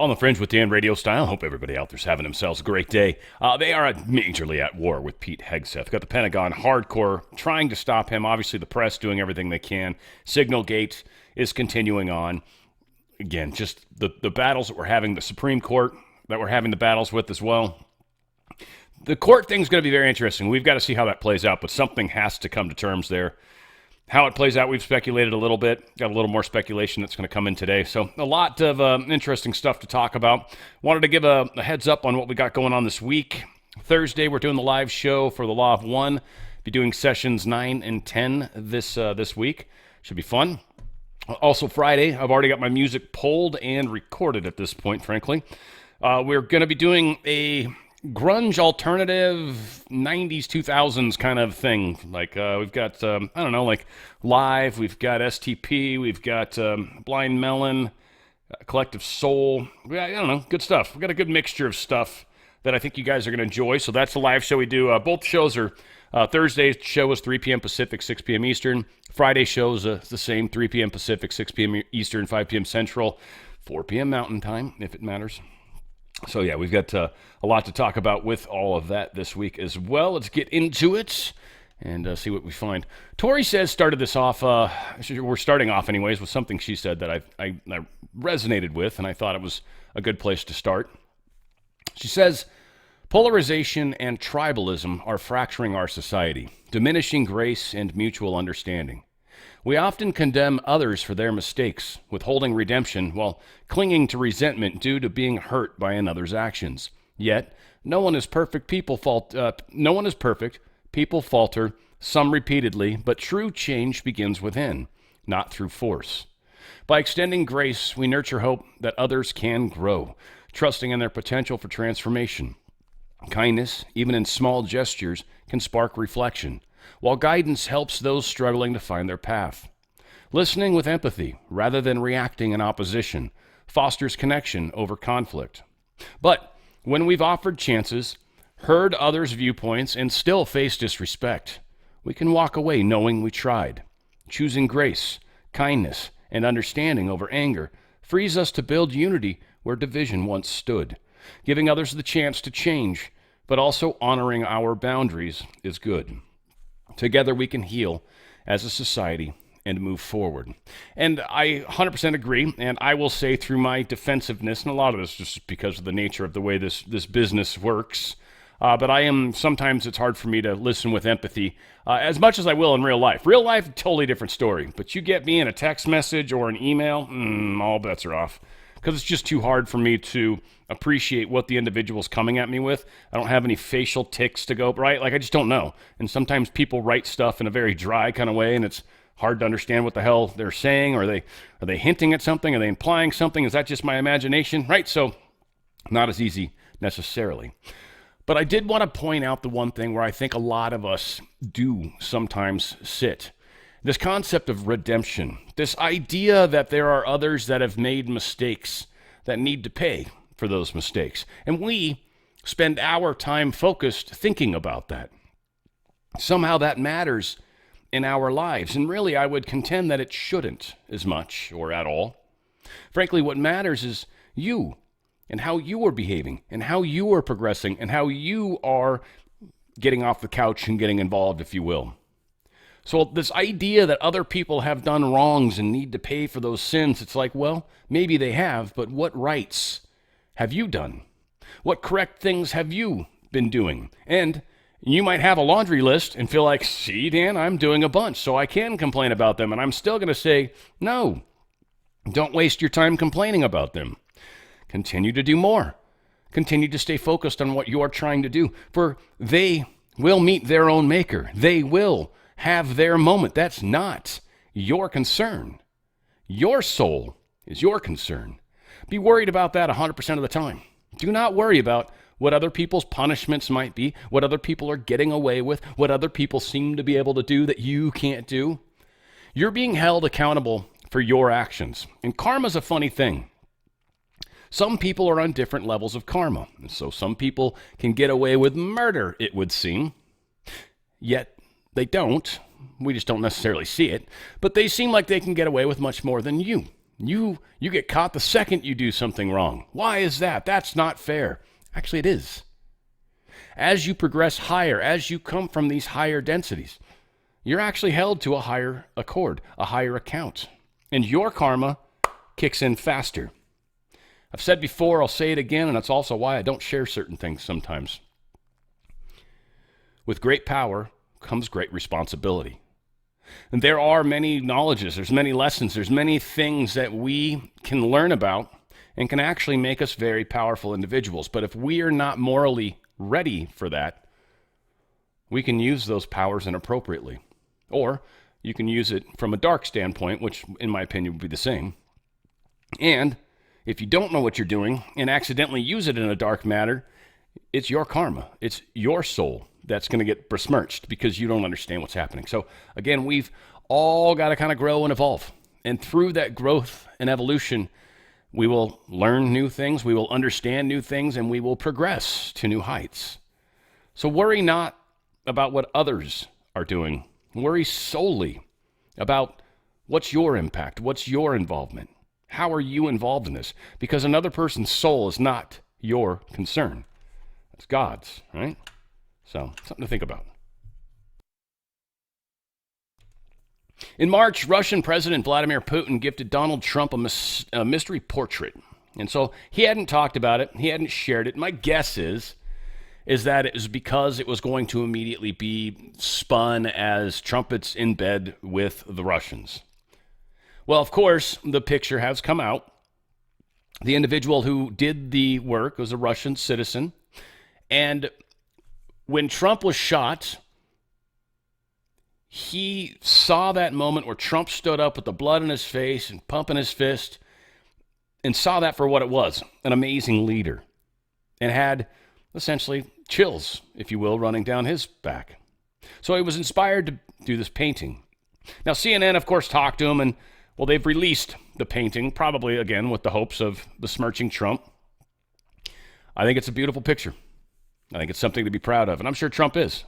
On the Fringe with Dan radio style. Hope everybody out there's having themselves a great day. They are majorly at war with Pete Hegseth. Got the Pentagon hardcore trying to stop him. Obviously, the press doing everything they can. Signalgate is continuing on. Again, just the battles that we're having, the Supreme Court that we're having the battles with as well. The court thing's going to be very interesting. We've got to see how that plays out, but something has to come to terms there. How it plays out, we've speculated a little bit. Got a little more speculation that's going to come in today. So a lot of interesting stuff to talk about. Wanted to give a heads up on what we got going on this week. Thursday, we're doing the live show for the Law of One. Be doing sessions 9 and 10 this week. Should be fun. Also Friday, I've already got my music pulled and recorded at this point, frankly. We're going to be doing a grunge alternative 90s 2000s kind of thing. Like we've got like Live, we've got STP, we've got Blind Melon, Collective Soul. Good stuff. We've got a good mixture of stuff that I think you guys are going to enjoy. So that's the live show we do. Both shows are Thursday's show is 3 p.m. Pacific, 6 p.m. Eastern. Friday show is the same, 3 p.m. Pacific, 6 p.m. Eastern, 5 p.m. Central, 4 p.m. Mountain Time, if it matters. So, yeah, we've got a lot to talk about with all of that this week as well. Let's get into it and see what we find. Tori says, started this off, we're starting off anyways, with something she said that I resonated with, and I thought it was a good place to start. She says, polarization and tribalism are fracturing our society, diminishing grace and mutual understanding. We often condemn others for their mistakes, withholding redemption while clinging to resentment due to being hurt by another's actions. Yet, no one is perfect. People falter, some repeatedly, but true change begins within, not through force. By extending grace, we nurture hope that others can grow, trusting in their potential for transformation. Kindness, even in small gestures, can spark reflection, while guidance helps those struggling to find their path. Listening with empathy, rather than reacting in opposition, fosters connection over conflict. But when we've offered chances, heard others' viewpoints, and still face disrespect, we can walk away knowing we tried. Choosing grace, kindness, and understanding over anger frees us to build unity where division once stood. Giving others the chance to change, but also honoring our boundaries is good. Together we can heal as a society and move forward. And I 100% agree, and I will say through my defensiveness, and a lot of this just because of the nature of the way this business works, but sometimes it's hard for me to listen with empathy as much as I will in real life. Real life, totally different story. But you get me in a text message or an email, all bets are off. Because it's just too hard for me to appreciate what the individual's coming at me with. I don't have any facial tics to go, right? Like, I just don't know. And sometimes people write stuff in a very dry kind of way, and it's hard to understand what the hell they're saying. Are they hinting at something? Are they implying something? Is that just my imagination? Right? So, not as easy necessarily. But I did want to point out the one thing where I think a lot of us do sometimes sit. This concept of redemption, this idea that there are others that have made mistakes that need to pay for those mistakes. And we spend our time focused thinking about that. Somehow that matters in our lives. And really, I would contend that it shouldn't as much or at all. Frankly, what matters is you and how you are behaving and how you are progressing and how you are getting off the couch and getting involved, if you will. So this idea that other people have done wrongs and need to pay for those sins, it's like, well, maybe they have, but what rights have you done? What correct things have you been doing? And you might have a laundry list and feel like, see, Dan, I'm doing a bunch, so I can complain about them. And I'm still going to say, no, don't waste your time complaining about them. Continue to do more. Continue to stay focused on what you are trying to do, for they will meet their own maker. They will have their moment. That's not your concern. Your soul is your concern. Be worried about that 100% of the time. Do not worry about what other people's punishments might be, what other people are getting away with, what other people seem to be able to do that you can't do. You're being held accountable for your actions. And karma's a funny thing. Some people are on different levels of karma. And so some people can get away with murder, it would seem. Yet they don't. We just don't necessarily see it. But they seem like they can get away with much more than you. You get caught the second you do something wrong. Why is that? That's not fair. Actually, it is. As you progress higher, as you come from these higher densities, you're actually held to a higher accord, a higher account. And your karma kicks in faster. I've said before, I'll say it again, and that's also why I don't share certain things sometimes. With great power comes great responsibility. And there are many knowledges, there's many lessons, there's many things that we can learn about and can actually make us very powerful individuals. But if we are not morally ready for that, we can use those powers inappropriately. Or you can use it from a dark standpoint, which in my opinion would be the same. And if you don't know what you're doing and accidentally use it in a dark manner, it's your karma. It's your soul that's going to get besmirched because you don't understand what's happening. So again, we've all got to kind of grow and evolve. And through that growth and evolution, we will learn new things, we will understand new things, and we will progress to new heights. So worry not about what others are doing. Worry solely about what's your impact, what's your involvement. How are you involved in this? Because another person's soul is not your concern. It's God's, right? So, something to think about. In March, Russian President Vladimir Putin gifted Donald Trump a mystery portrait. And so he hadn't talked about it. He hadn't shared it. My guess is that it was because it was going to immediately be spun as trumpets in bed with the Russians. Well, of course, the picture has come out. The individual who did the work was a Russian citizen. And when Trump was shot, he saw that moment where Trump stood up with the blood in his face and pumping his fist and saw that for what it was, an amazing leader, and had essentially chills, if you will, running down his back. So he was inspired to do this painting. Now, CNN, of course, talked to him, and, well, they've released the painting, probably, again, with the hopes of besmirching Trump. I think it's a beautiful picture. I think it's something to be proud of, and I'm sure Trump is.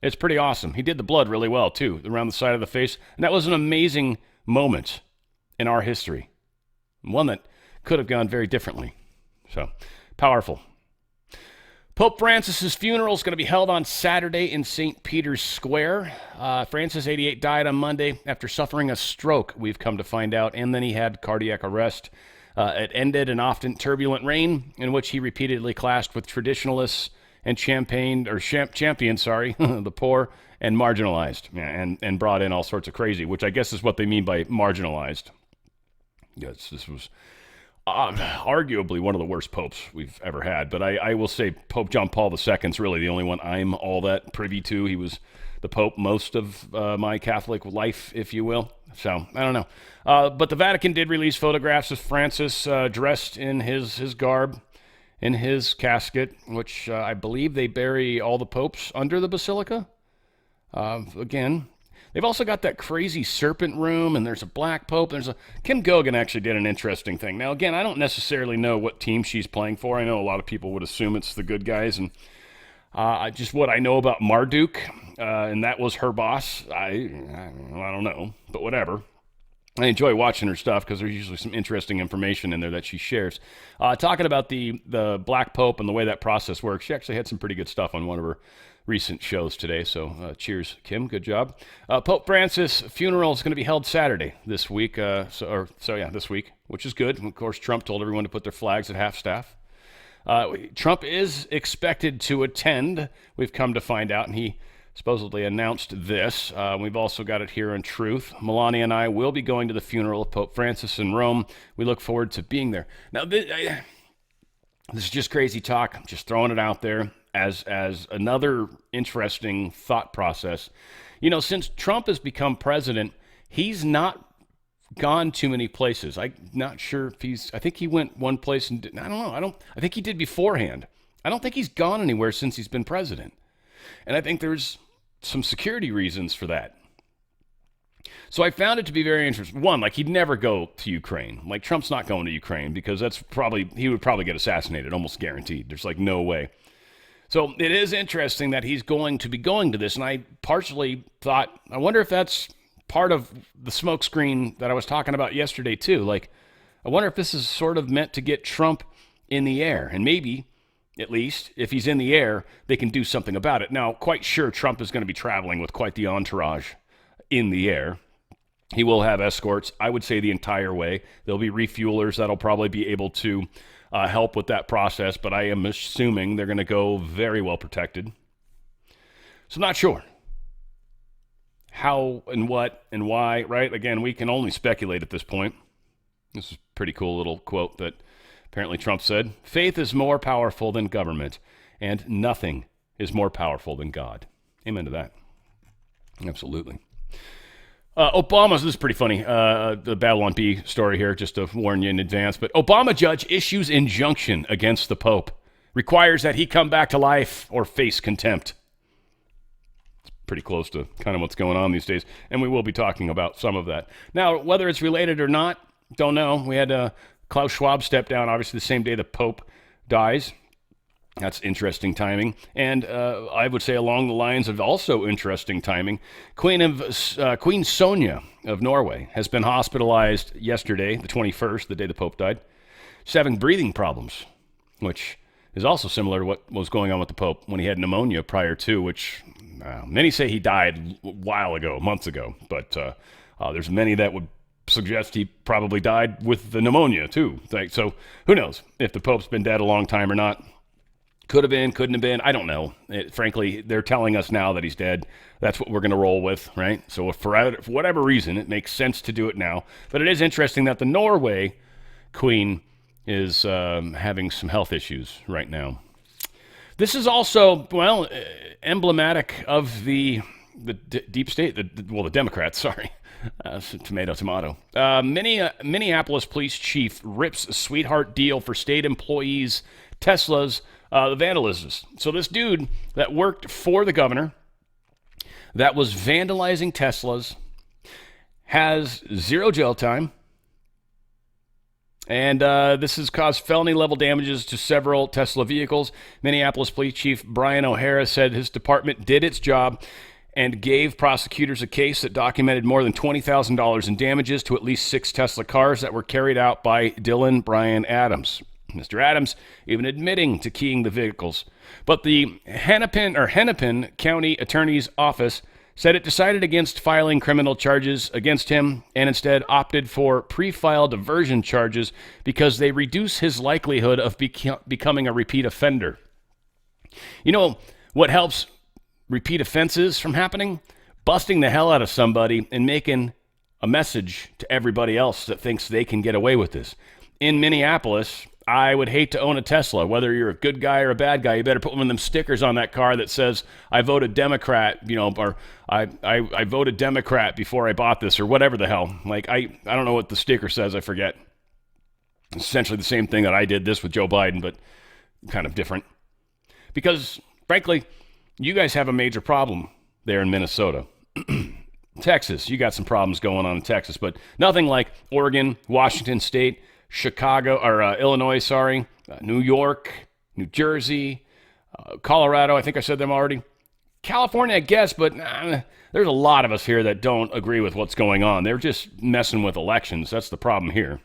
It's pretty awesome. He did the blood really well, too, around the side of the face, and that was an amazing moment in our history, one that could have gone very differently. So, powerful. Pope Francis's funeral is going to be held on Saturday in St. Peter's Square. Francis, 88, died on Monday after suffering a stroke, we've come to find out, and then he had cardiac arrest. It ended an often turbulent reign in which he repeatedly clashed with traditionalists and champions, the poor and marginalized, and brought in all sorts of crazy, which I guess is what they mean by marginalized. Yes, this was arguably one of the worst popes we've ever had, but I will say Pope John Paul II is really the only one I'm all that privy to. He was the Pope most of my Catholic life, if you will. So, I don't know. But the Vatican did release photographs of Francis dressed in his garb, in his casket, which I believe they bury all the popes under the basilica. Again, they've also got that crazy serpent room, and there's a black pope. Kim Gogan actually did an interesting thing. Now, again, I don't necessarily know what team she's playing for. I know a lot of people would assume it's the good guys, and just what I know about Marduk, and that was her boss. I don't know, but whatever. I enjoy watching her stuff because there's usually some interesting information in there that she shares. Talking about the Black Pope and the way that process works, she actually had some pretty good stuff on one of her recent shows today. So cheers, Kim. Good job. Pope Francis' funeral is going to be held Saturday this week. This week, which is good. Of course, Trump told everyone to put their flags at half-staff. Trump is expected to attend, we've come to find out, and he supposedly announced this. We've also got it here in Truth. Melania and I will be going to the funeral of Pope Francis in Rome. We look forward to being there. Now, this is just crazy talk. I'm just throwing it out there as another interesting thought process. You know, since Trump has become president, he's not gone too many places. I'm not sure if I think he went one place and I don't know. I think he did beforehand. I don't think he's gone anywhere since he's been president. And I think there's some security reasons for that. So I found it to be very interesting. One, like he'd never go to Ukraine. Like Trump's not going to Ukraine because he would probably get assassinated, almost guaranteed. There's like no way. So it is interesting that he's going to be going to this. And I partially thought, I wonder if that's part of the smokescreen that I was talking about yesterday, too. Like, I wonder if this is sort of meant to get Trump in the air. And maybe, at least, if he's in the air, they can do something about it. Now, quite sure Trump is going to be traveling with quite the entourage in the air. He will have escorts, I would say, the entire way. There'll be refuelers that'll probably be able to help with that process, but I am assuming they're going to go very well protected. So I'm not sure how and what and why, right? Again, we can only speculate at this point. This is a pretty cool little quote that apparently Trump said. Faith is more powerful than government, and nothing is more powerful than God. Amen to that. Absolutely. This is pretty funny, the Babylon Bee story here, just to warn you in advance. But Obama judge issues injunction against the Pope. Requires that he come back to life or face contempt. It's pretty close to kind of what's going on these days. And we will be talking about some of that. Now, whether it's related or not, don't know. We had Klaus Schwab step down, obviously the same day the Pope dies. That's interesting timing. And I would say along the lines of also interesting timing, Queen Sonja of Norway has been hospitalized yesterday, the 21st, the day the Pope died, 7 breathing problems, which is also similar to what was going on with the Pope when he had pneumonia prior to, which many say he died a while ago, months ago. But there's many that would suggest he probably died with the pneumonia too. So who knows if the Pope's been dead a long time or not. Could have been, couldn't have been. I don't know. Frankly, they're telling us now that he's dead. That's what we're going to roll with, right? So if for whatever reason, it makes sense to do it now. But it is interesting that the Norway queen is having some health issues right now. This is also, well, emblematic of the deep state, the Democrats, sorry. Tomato. Minneapolis police chief rips a sweetheart deal for state employees, Teslas, the vandalism. So this dude that worked for the governor that was vandalizing Teslas has 0 jail time. And this has caused felony level damages to several Tesla vehicles. Minneapolis Police Chief Brian O'Hara said his department did its job and gave prosecutors a case that documented more than $20,000 in damages to at least 6 Tesla cars that were carried out by Dylan Brian Adams. Mr. Adams even admitting to keying the vehicles. But the Hennepin County Attorney's Office said it decided against filing criminal charges against him and instead opted for pre-file diversion charges because they reduce his likelihood of becoming a repeat offender. You know what helps repeat offenses from happening? Busting the hell out of somebody and making a message to everybody else that thinks they can get away with this. In Minneapolis, I would hate to own a Tesla. Whether you're a good guy or a bad guy, you better put one of them stickers on that car that says, I voted Democrat, or I voted Democrat before I bought this, or whatever the hell. Like, I don't know what the sticker says, I forget. It's essentially the same thing that I did this with Joe Biden, but kind of different. Because, frankly, you guys have a major problem there in Minnesota. Texas, you got some problems going on in Texas, but nothing like Oregon, Washington State, Chicago, or Illinois, New York, New Jersey, Colorado. I think I said them already. California, I guess, but there's a lot of us here that don't agree with what's going on. They're just messing with elections. That's the problem here.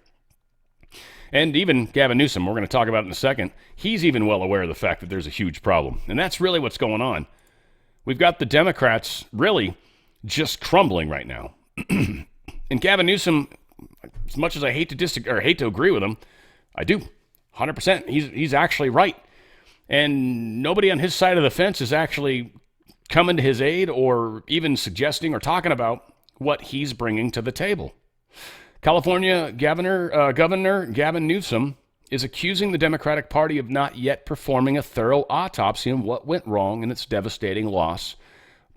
And even Gavin Newsome, we're going to talk about it in a second, he's even well aware of the fact that there's a huge problem. And that's really what's going on. We've got the Democrats really just crumbling right now. And Gavin Newsome, as much as I hate to agree with him, I do. 100%. He's actually right. And nobody on his side of the fence is actually coming to his aid or even suggesting or talking about what he's bringing to the table. California Governor Gavin Newsome is accusing the Democratic Party of not yet performing a thorough autopsy on what went wrong in its devastating loss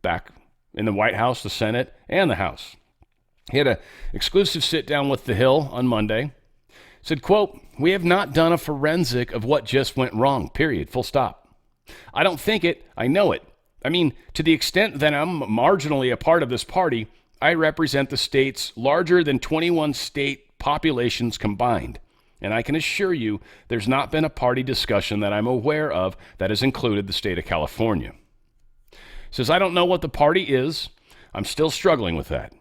back in the White House, the Senate, and the House. He had an exclusive sit-down with The Hill on Monday. Said, quote, "We have not done a forensic of what just went wrong, period, full stop. I don't think it, I know it. I mean, to the extent that I'm marginally a part of this party, I represent the state's larger than 21 state populations combined. And I can assure you there's not been a party discussion that I'm aware of that has included the state of California." Says, "I don't know what the party is. I'm still struggling with that.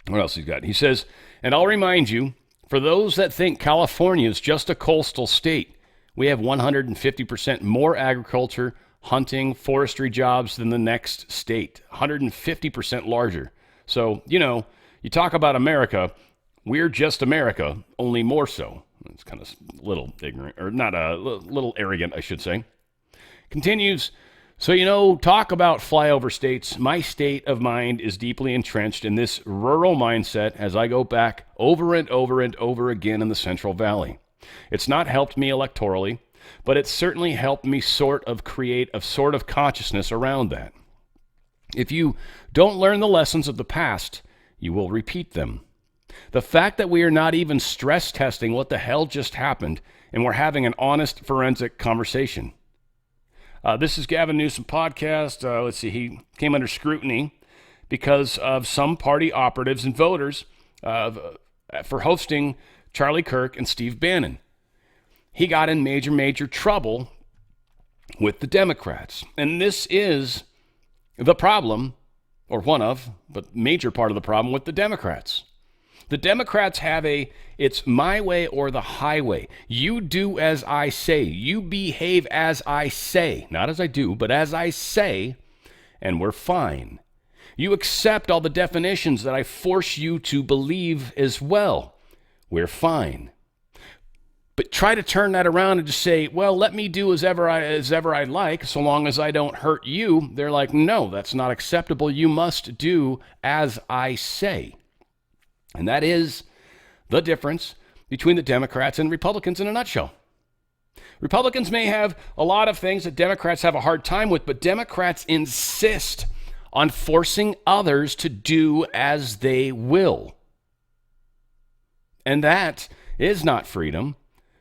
What else he's got? He says, and I'll remind you, for those that think California is just a coastal state, we have 150% more agriculture, hunting, forestry jobs than the next state. 150% larger. So, you talk about America, we're just America, only more so. It's kind of a little ignorant, or not a little arrogant, I should say. Continues, so, talk about flyover states. My state of mind is deeply entrenched in this rural mindset as I go back over and over and over again in the Central Valley. It's not helped me electorally, but it's certainly helped me sort of create a sort of consciousness around that. If you don't learn the lessons of the past, you will repeat them. The fact that we are not even stress testing what the hell just happened, and we're having an honest forensic conversation. This is Gavin Newsome podcast. Let's see, he came under scrutiny because of some party operatives and voters for hosting Charlie Kirk and Steve Bannon. He got in major trouble with the Democrats. And this is the problem, or one of, but major part of the problem with the Democrats. The Democrats have it's my way or the highway. You do as I say. You behave as I say. Not as I do, but as I say, and we're fine. You accept all the definitions that I force you to believe as well. We're fine. But try to turn that around and just say, well, let me do as ever I like, so long as I don't hurt you. They're like, no, that's not acceptable. You must do as I say. And that is the difference between the Democrats and Republicans in a nutshell. Republicans may have a lot of things that Democrats have a hard time with, but Democrats insist on forcing others to do as they will. And that is not freedom.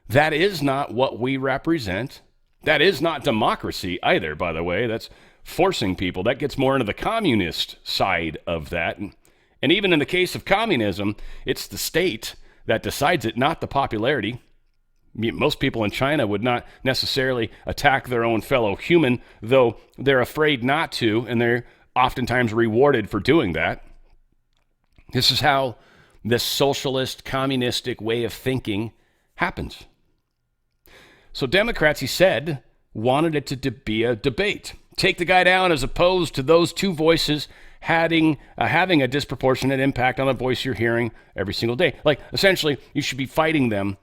That is not what we represent. That is not democracy either, by the way. That's forcing people. That gets more into the communist side of that. And even in the case of communism, it's the state that decides it, not the popularity. Most people in China would not necessarily attack their own fellow human, though they're afraid not to, and they're oftentimes rewarded for doing that. This is how this socialist, communistic way of thinking happens. So Democrats, he said, wanted it to be a debate. Take the guy down as opposed to those two voices having a disproportionate impact on the voice you're hearing every single day. Like, essentially, you should be fighting them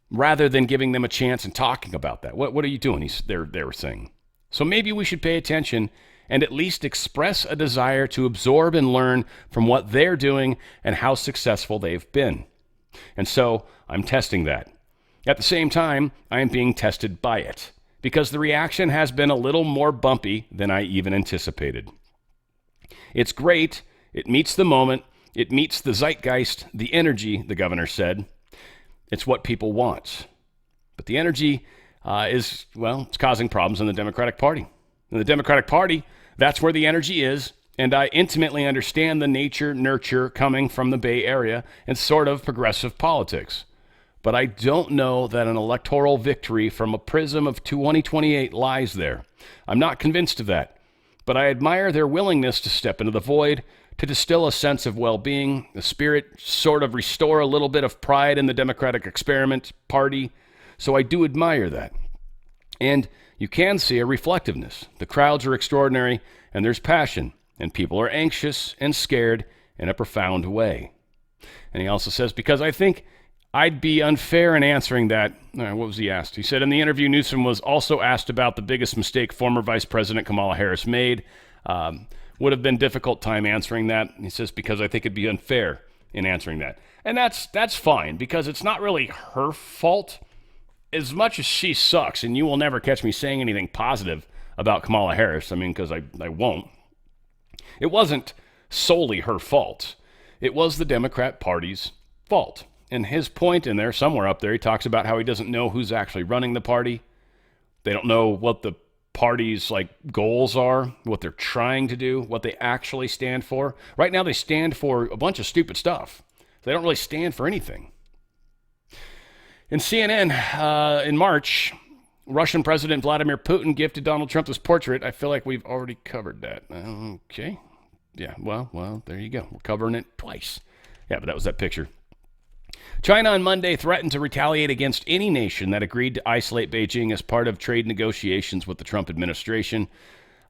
rather than giving them a chance and talking about that. What are you doing? They were saying. So maybe we should pay attention and at least express a desire to absorb and learn from what they're doing and how successful they've been. And so I'm testing that. At the same time, I am being tested by it because the reaction has been a little more bumpy than I even anticipated. It's great. It meets the moment. It meets the zeitgeist, the energy, the governor said. It's what people want. But the energy it's causing problems in the Democratic Party. In the Democratic Party, that's where the energy is. And I intimately understand the nurture coming from the Bay Area and sort of progressive politics. But I don't know that an electoral victory from a prism of 2028 lies there. I'm not convinced of that. But I admire their willingness to step into the void, to distill a sense of well-being, the spirit, sort of restore a little bit of pride in the Democratic experiment party. So I do admire that. And you can see a reflectiveness. The crowds are extraordinary, and there's passion, and people are anxious and scared in a profound way. And he also says, because I think I'd be unfair in answering that. What was he asked? He said in the interview, Newsom was also asked about the biggest mistake former Vice President Kamala Harris made. Would have been difficult time answering that. He says, because I think it'd be unfair in answering that. And that's fine, because it's not really her fault as much as she sucks. And you will never catch me saying anything positive about Kamala Harris. Because I won't. It wasn't solely her fault. It was the Democrat Party's fault. And his point in there, somewhere up there, he talks about how he doesn't know who's actually running the party. They don't know what the party's goals are, what they're trying to do, what they actually stand for. Right now, they stand for a bunch of stupid stuff. They don't really stand for anything. In CNN, in March, Russian President Vladimir Putin gifted Donald Trump this portrait. I feel like we've already covered that. Okay. Yeah, well, there you go. We're covering it twice. Yeah, but that was that picture. China on Monday threatened to retaliate against any nation that agreed to isolate Beijing as part of trade negotiations with the Trump administration.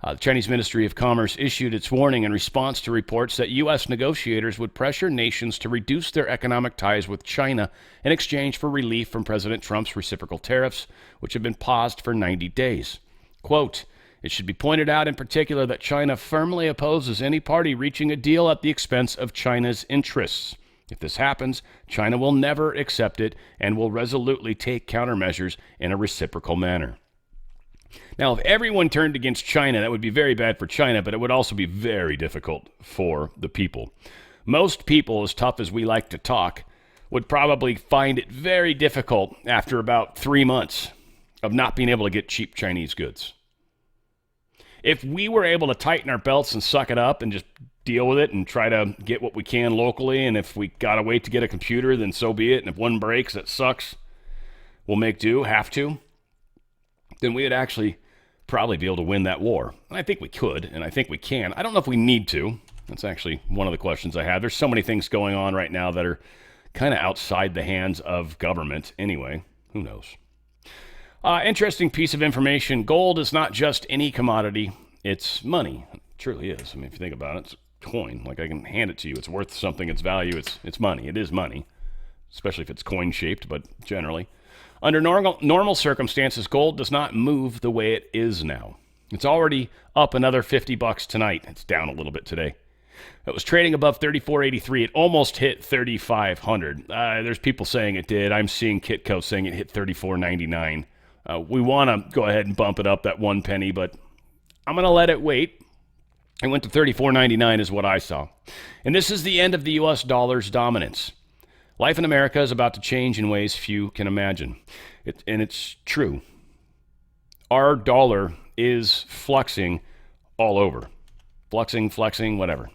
The Chinese Ministry of Commerce issued its warning in response to reports that U.S. negotiators would pressure nations to reduce their economic ties with China in exchange for relief from President Trump's reciprocal tariffs, which have been paused for 90 days. Quote, it should be pointed out in particular that China firmly opposes any party reaching a deal at the expense of China's interests. If this happens, China will never accept it and will resolutely take countermeasures in a reciprocal manner. Now, if everyone turned against China, that would be very bad for China, but it would also be very difficult for the people. Most people, as tough as we like to talk, would probably find it very difficult after about 3 months of not being able to get cheap Chinese goods. If we were able to tighten our belts and suck it up and just deal with it and try to get what we can locally, and if we gotta wait to get a computer, then so be it, and if one breaks, that sucks, we'll make do, have to, then we would actually probably be able to win that war. And I think we could, and I think we can. I don't know if we need to. That's actually one of the questions I have. There's so many things going on right now that are kind of outside the hands of government anyway. Who knows? Interesting piece of information. Gold is not just any commodity. It's money. It truly is. I mean, if you think about it, it's a coin. Like, I can hand it to you. It's worth something. It's value. It's money. It is money, especially if it's coin-shaped, but generally. Under normal circumstances, gold does not move the way it is now. It's already up another $50 tonight. It's down a little bit today. It was trading above 34.83. It almost hit 3,500. There's people saying it did. I'm seeing Kitco saying it hit 34.99. We want to go ahead and bump it up that 1 penny, but I'm going to let it wait. It went to 34.99 is what I saw. And this is the end of the U.S. dollar's dominance. Life in America is about to change in ways few can imagine. And it's true. Our dollar is fluxing all over. Flexing, whatever.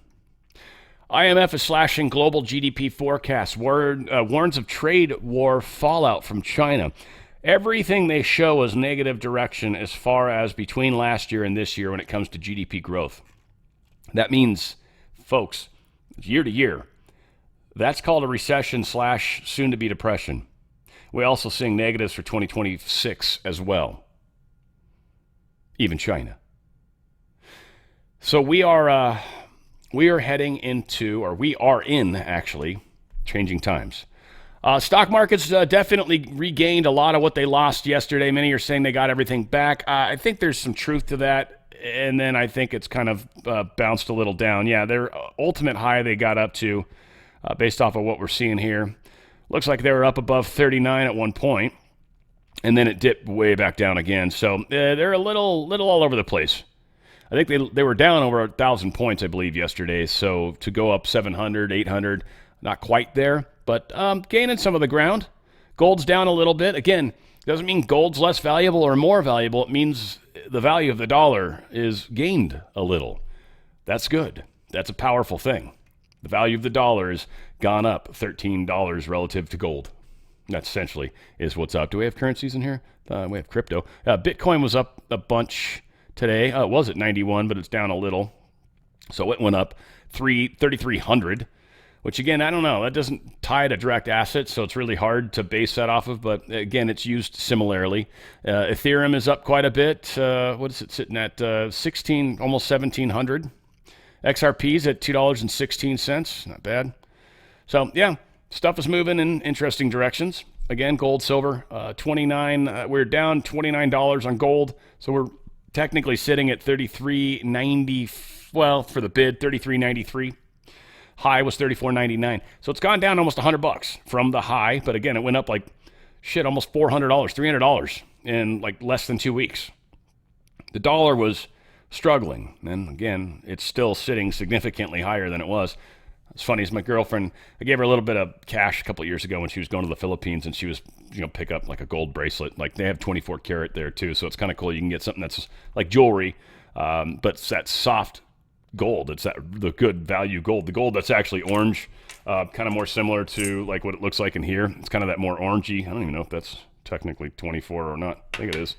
IMF is slashing global GDP forecasts, warns of trade war fallout from China. Everything they show is negative direction as far as between last year and this year when it comes to GDP growth. That means, folks, year to year, that's called a recession / soon to be depression. We're also seeing negatives for 2026 as well. Even China. So we are heading into, or we are in actually, changing times. Stock markets definitely regained a lot of what they lost yesterday. Many are saying they got everything back. I think there's some truth to that. And then I think it's kind of bounced a little down. Yeah, their ultimate high they got up to, based off of what we're seeing here, looks like they were up above 39 at one point, and then it dipped way back down again. So they're a little all over the place. I think they were down over 1,000 points, I believe, yesterday. So to go up 700, 800, not quite there, but gaining some of the ground. Gold's down a little bit. Again, doesn't mean gold's less valuable or more valuable. It means the value of the dollar is gained a little. That's good. That's a powerful thing. The value of the dollar has gone up $13 relative to gold. That essentially is what's up. Do we have currencies in here? We have crypto. Bitcoin was up a bunch today. It was at 91, but it's down a little. So it went up 3,300, which again, I don't know. That doesn't tie to direct assets, so it's really hard to base that off of. But again, it's used similarly. Ethereum is up quite a bit. What is it sitting at? 16, almost 1,700. XRP's at $2.16. Not bad. So yeah, stuff is moving in interesting directions. Again, gold, silver, 29. We're down $29 on gold, so we're technically sitting at 33.90. Well, for the bid, 33.93. High was 34.99. So it's gone down almost $100 from the high, but again, it went up like almost $400, $300 in like less than 2 weeks. The dollar was struggling, and again, it's still sitting significantly higher than it was. It's funny, is my girlfriend, I gave her a little bit of cash a couple of years ago when she was going to the Philippines, and she was, pick up like a gold bracelet. Like they have 24 karat there too, so it's kind of cool. You can get something that's like jewelry, but it's that soft gold. It's the good value gold. The gold that's actually orange, kind of more similar to like what it looks like in here. It's kind of that more orangey. I don't even know if that's technically 24 or not. I think it is.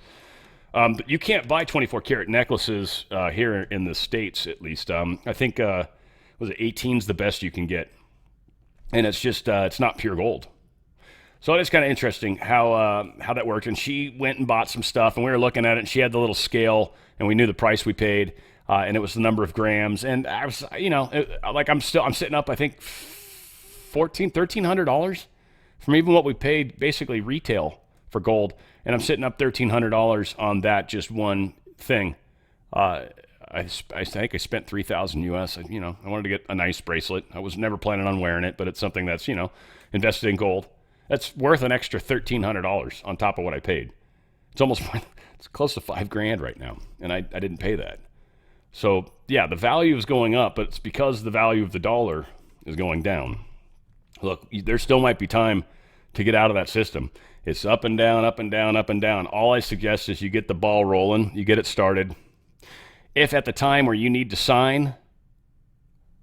But you can't buy 24 karat necklaces here in the States, at least. I think was it 18's the best you can get. and it's just it's not pure gold. So it's kind of interesting how that worked. And she went and bought some stuff, and we were looking at it, and she had the little scale, and we knew the price we paid, and it was the number of grams. And I was, I'm sitting up, I think, $1,300 from even what we paid basically retail for gold, and I'm sitting up $1,300 on that just one thing. I think I spent $3,000 US. I wanted to get a nice bracelet. I was never planning on wearing it, but it's something that's invested in gold. That's worth an extra $1,300 on top of what I paid. It's close to $5,000 right now, and I didn't pay that. So yeah, the value is going up, but it's because the value of the dollar is going down. Look, there still might be time to get out of that system. It's up and down, up and down, up and down. All I suggest is you get the ball rolling, you get it started. If at the time where you need to sign,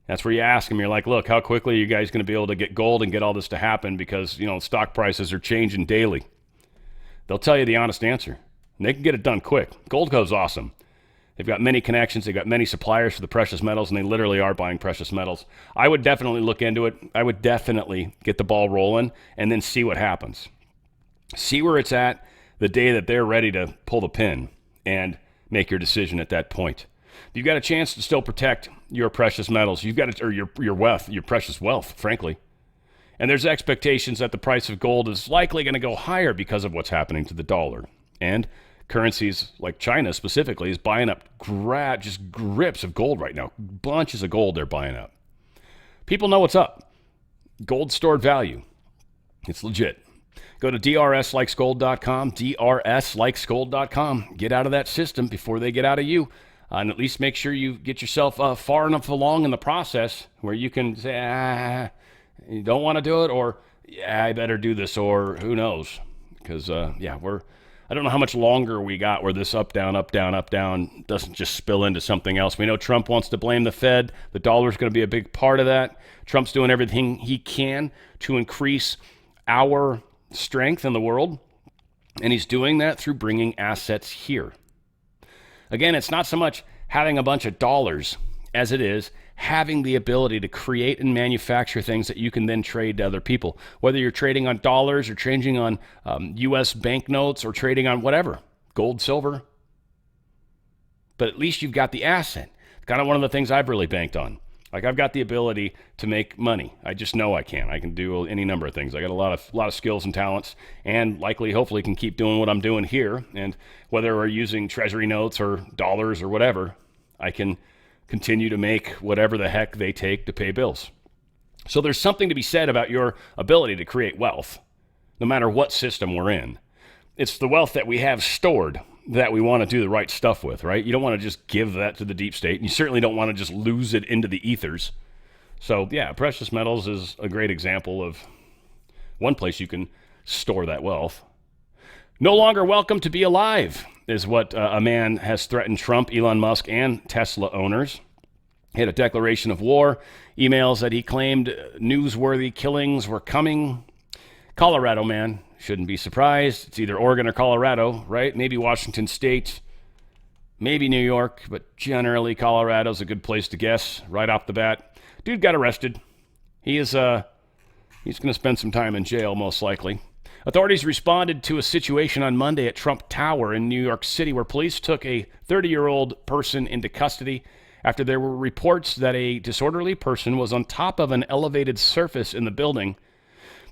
that's where you ask them, you're like, look, how quickly are you guys going to be able to get gold and get all this to happen? Because, stock prices are changing daily. They'll tell you the honest answer. And they can get it done quick. Goldco's awesome. They've got many connections. They've got many suppliers for the precious metals, and they literally are buying precious metals. I would definitely look into it. I would definitely get the ball rolling and then see what happens. See where it's at the day that they're ready to pull the pin and make your decision at that point. You've got a chance to still protect your precious metals. You've got to, or your wealth, your precious wealth, frankly. And there's expectations that the price of gold is likely going to go higher because of what's happening to the dollar. And currencies like China specifically is buying up just grips of gold right now. Bunches of gold they're buying up. People know what's up. Gold stored value. It's legit. Go to drslikesgold.com, drslikesgold.com. Get out of that system before they get out of you. And at least make sure you get yourself far enough along in the process where you can say, you don't want to do it, or I better do this, or who knows. Because, I don't know how much longer we got where this up, down, up, down, up, down doesn't just spill into something else. We know Trump wants to blame the Fed. The dollar's going to be a big part of that. Trump's doing everything he can to increase our strength in the world, and he's doing that through bringing assets here. Again, it's not so much having a bunch of dollars as it is having the ability to create and manufacture things that you can then trade to other people, whether you're trading on dollars or trading on U.S. banknotes or trading on whatever, gold, silver. But at least you've got the asset. Kind of one of the things I've really banked on. Like, I've got the ability to make money. I just know I can. I can do any number of things. I got a lot of skills and talents, and likely, hopefully, can keep doing what I'm doing here. And whether we're using treasury notes or dollars or whatever, I can continue to make whatever the heck they take to pay bills. So there's something to be said about your ability to create wealth, no matter what system we're in. It's the wealth that we have stored that we want to do the right stuff with, right? You don't want to just give that to the deep state, and you certainly don't want to just lose it into the ethers. So yeah, precious metals is a great example of one place you can store that wealth. No longer welcome to be alive is what a man has threatened Trump, Elon Musk, and Tesla owners. He had a declaration of war, emails that he claimed newsworthy killings were coming. Colorado man, shouldn't be surprised. It's either Oregon or Colorado, right? Maybe Washington State, maybe New York, but generally Colorado's a good place to guess right off the bat. Dude got arrested. He's going to spend some time in jail, most likely. Authorities responded to a situation on Monday at Trump Tower in New York City where police took a 30-year-old person into custody after there were reports that a disorderly person was on top of an elevated surface in the building.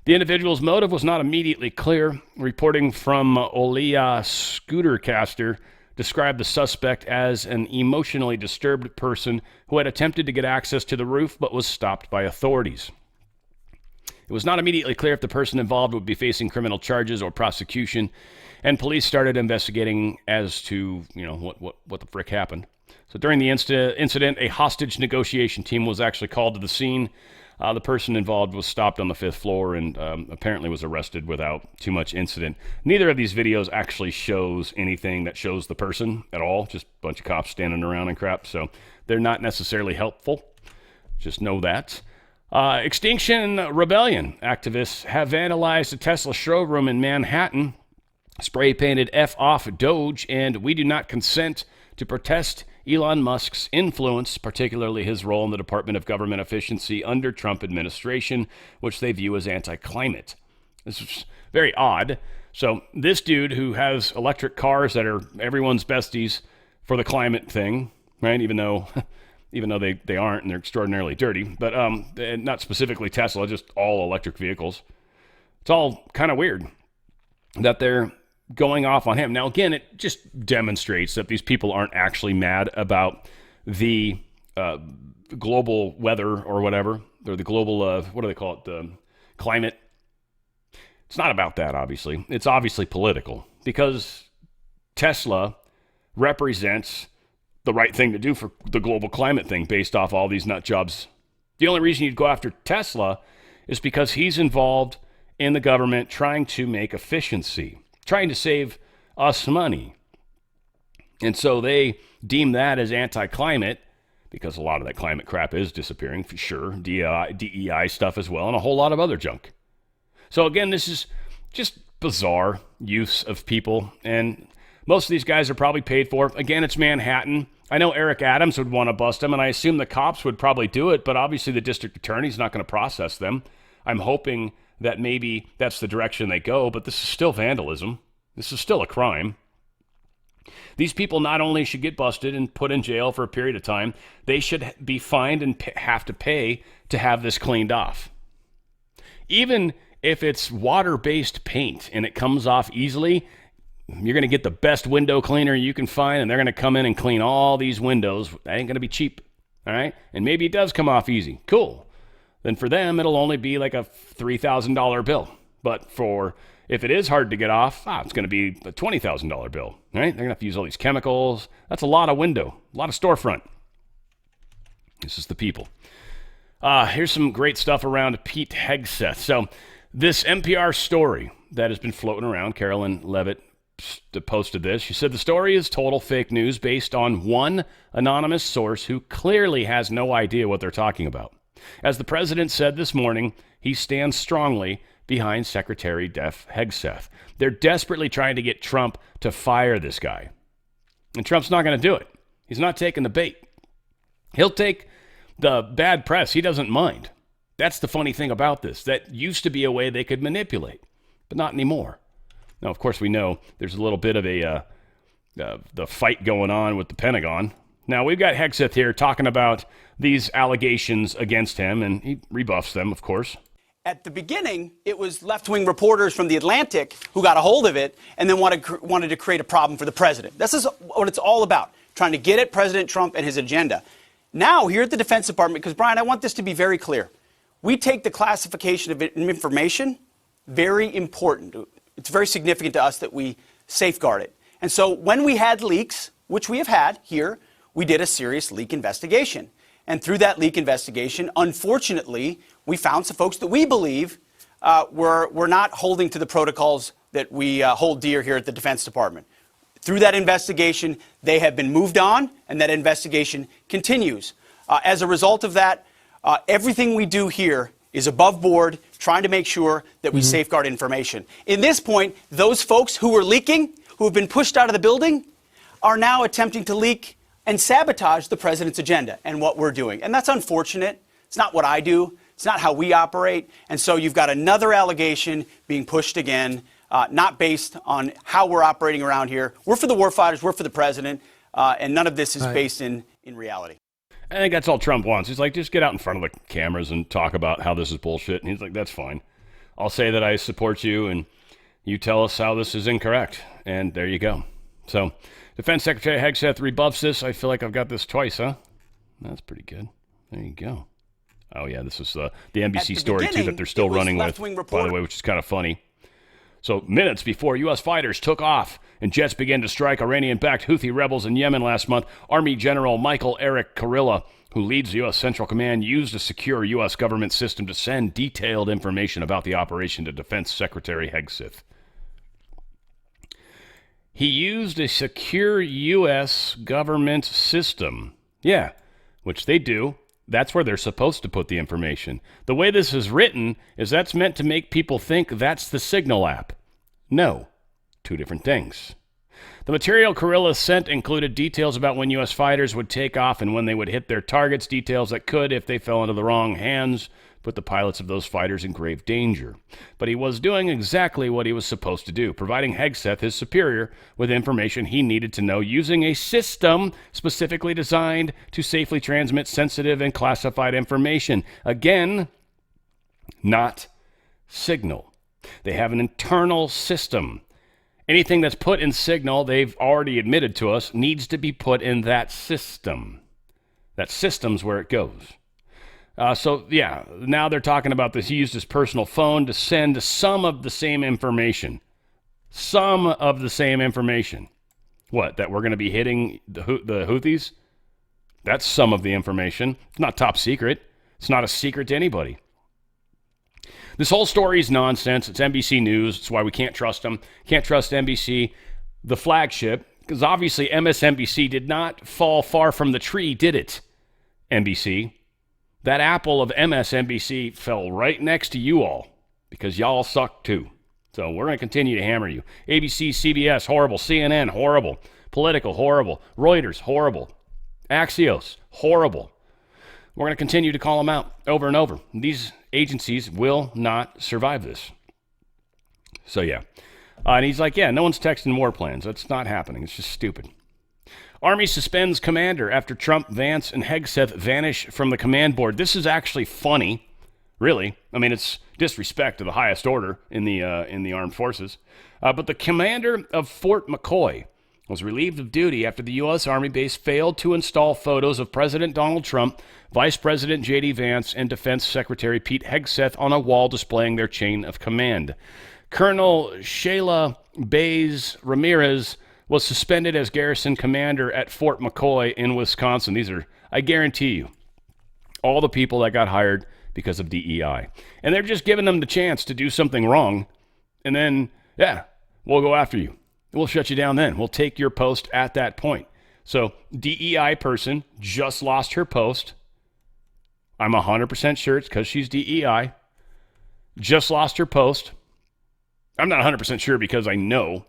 The individual's motive was not immediately clear. Reporting from Olia Scootercaster described the suspect as an emotionally disturbed person who had attempted to get access to the roof but was stopped by authorities. It was not immediately clear if the person involved would be facing criminal charges or prosecution, and police started investigating as to, what the frick happened. So during the incident, a hostage negotiation team was actually called to the scene. The person involved was stopped on the 5th floor and apparently was arrested without too much incident. Neither of these videos actually shows anything that shows the person at all, just a bunch of cops standing around and crap, so they're not necessarily helpful. Just know that. Extinction Rebellion activists have vandalized a Tesla showroom in Manhattan, spray painted F off Doge, and we do not consent to protest Elon Musk's influence, particularly his role in the Department of Government Efficiency under Trump administration, which they view as anti-climate. This is very odd. So this dude who has electric cars that are everyone's besties for the climate thing, right? Even though they aren't and they're extraordinarily dirty, but not specifically Tesla, just all electric vehicles. It's all kind of weird that they're going off on him. Now, again, it just demonstrates that these people aren't actually mad about the global weather or whatever, or the global, what do they call it, the climate. It's not about that, obviously. It's obviously political because Tesla represents the right thing to do for the global climate thing based off all these nut jobs. The only reason you'd go after Tesla is because he's involved in the government trying to make efficiency, trying to save us money. And so they deem that as anti-climate because a lot of that climate crap is disappearing, for sure. DEI stuff as well, and a whole lot of other junk. So again, this is just bizarre use of people, and most of these guys are probably paid for. Again, it's Manhattan. I know Eric Adams would want to bust them, and I assume the cops would probably do it, but obviously the district attorney's not going to process them. I'm hoping that maybe that's the direction they go, but this is still vandalism. This is still a crime. These people not only should get busted and put in jail for a period of time, they should be fined and have to pay to have this cleaned off. Even if it's water-based paint and it comes off easily, you're going to get the best window cleaner you can find, and they're going to come in and clean all these windows. That ain't going to be cheap, all right? And maybe it does come off easy. Cool. Then for them, it'll only be like a $3,000 bill. But if it is hard to get off, it's going to be a $20,000 bill, right? They're going to have to use all these chemicals. That's a lot of window, a lot of storefront. This is the people. Here's some great stuff around Pete Hegseth. So this NPR story that has been floating around, Carolyn Levitt posted this. She said the story is total fake news based on one anonymous source who clearly has no idea what they're talking about. As the president said this morning, he stands strongly behind Secretary Def Hegseth. They're desperately trying to get Trump to fire this guy. And Trump's not going to do it. He's not taking the bait. He'll take the bad press. He doesn't mind. That's the funny thing about this. That used to be a way they could manipulate, but not anymore. Now, of course, we know there's a little bit of the fight going on with the Pentagon. Now, we've got Hegseth here talking about these allegations against him, and he rebuffs them, of course. At the beginning, it was left-wing reporters from The Atlantic who got a hold of it and then wanted to create a problem for the president. This is what it's all about, trying to get at President Trump and his agenda. Now, here at the Defense Department, because, Brian, I want this to be very clear. We take the classification of information very important. It's very significant to us that we safeguard it. And so when we had leaks, which we have had here, we did a serious leak investigation. And through that leak investigation, unfortunately, we found some folks that we believe were not holding to the protocols that we hold dear here at the Defense Department. Through that investigation, they have been moved on, and that investigation continues. As a result of that, everything we do here is above board, trying to make sure that we safeguard information. In this point, those folks who were leaking, who have been pushed out of the building, are now attempting to leak and sabotage the president's agenda and what we're doing. And that's unfortunate. It's not what I do. It's not how we operate. And so you've got another allegation being pushed again, not based on how we're operating around here. We're for the warfighters. We're for the president. And none of this is based in reality. I think that's all Trump wants. He's like, just get out in front of the cameras and talk about how this is bullshit. And he's like, that's fine. I'll say that I support you, and you tell us how this is incorrect. And there you go. So Defense Secretary Hegseth rebuffs this. I feel like I've got this twice, huh? That's pretty good. There you go. Oh, yeah, this is the NBC story, too, that they're still running with, by the way, which is kind of funny. So minutes before U.S. fighters took off and jets began to strike Iranian-backed Houthi rebels in Yemen last month, Army General Michael Eric Kurilla, who leads the U.S. Central Command, used a secure U.S. government system to send detailed information about the operation to Defense Secretary Hegseth. He used a secure U.S. government system. Yeah, which they do. That's where they're supposed to put the information. The way this is written is that's meant to make people think that's the Signal app. No, two different things. The material Kurilla sent included details about when U.S. fighters would take off and when they would hit their targets, details that could, if they fell into the wrong hands, put the pilots of those fighters in grave danger. But he was doing exactly what he was supposed to do, providing Hegseth, his superior, with information he needed to know using a system specifically designed to safely transmit sensitive and classified information. Again, not Signal. They have an internal system. Anything that's put in Signal, they've already admitted to us, needs to be put in that system. That system's where it goes. Now they're talking about this. He used his personal phone to send some of the same information. Some of the same information. What, that we're going to be hitting the Houthis? That's some of the information. It's not top secret. It's not a secret to anybody. This whole story is nonsense. It's NBC News. It's why we can't trust them. Can't trust NBC, the flagship, because obviously MSNBC did not fall far from the tree, did it? NBC. That apple of MSNBC fell right next to you all because y'all suck too. So we're going to continue to hammer you. ABC, CBS, horrible. CNN, horrible. Political, horrible. Reuters, horrible. Axios, horrible. We're going to continue to call them out over and over. These agencies will not survive this. So, yeah. And he's like, no one's texting war plans. That's not happening. It's just stupid. Army suspends commander after Trump, Vance, and Hegseth vanish from the command board. This is actually funny, really. I mean, it's disrespect to the highest order in the armed forces. But the commander of Fort McCoy was relieved of duty after the U.S. Army base failed to install photos of President Donald Trump, Vice President J.D. Vance, and Defense Secretary Pete Hegseth on a wall displaying their chain of command. Colonel Shayla Bays Ramirez was suspended as garrison commander at Fort McCoy in Wisconsin. These are, I guarantee you, all the people that got hired because of DEI. And they're just giving them the chance to do something wrong. And then, we'll go after you. We'll shut you down then. We'll take your post at that point. So DEI person just lost her post. I'm 100% sure it's because she's DEI. Just lost her post. I'm not 100% sure because I know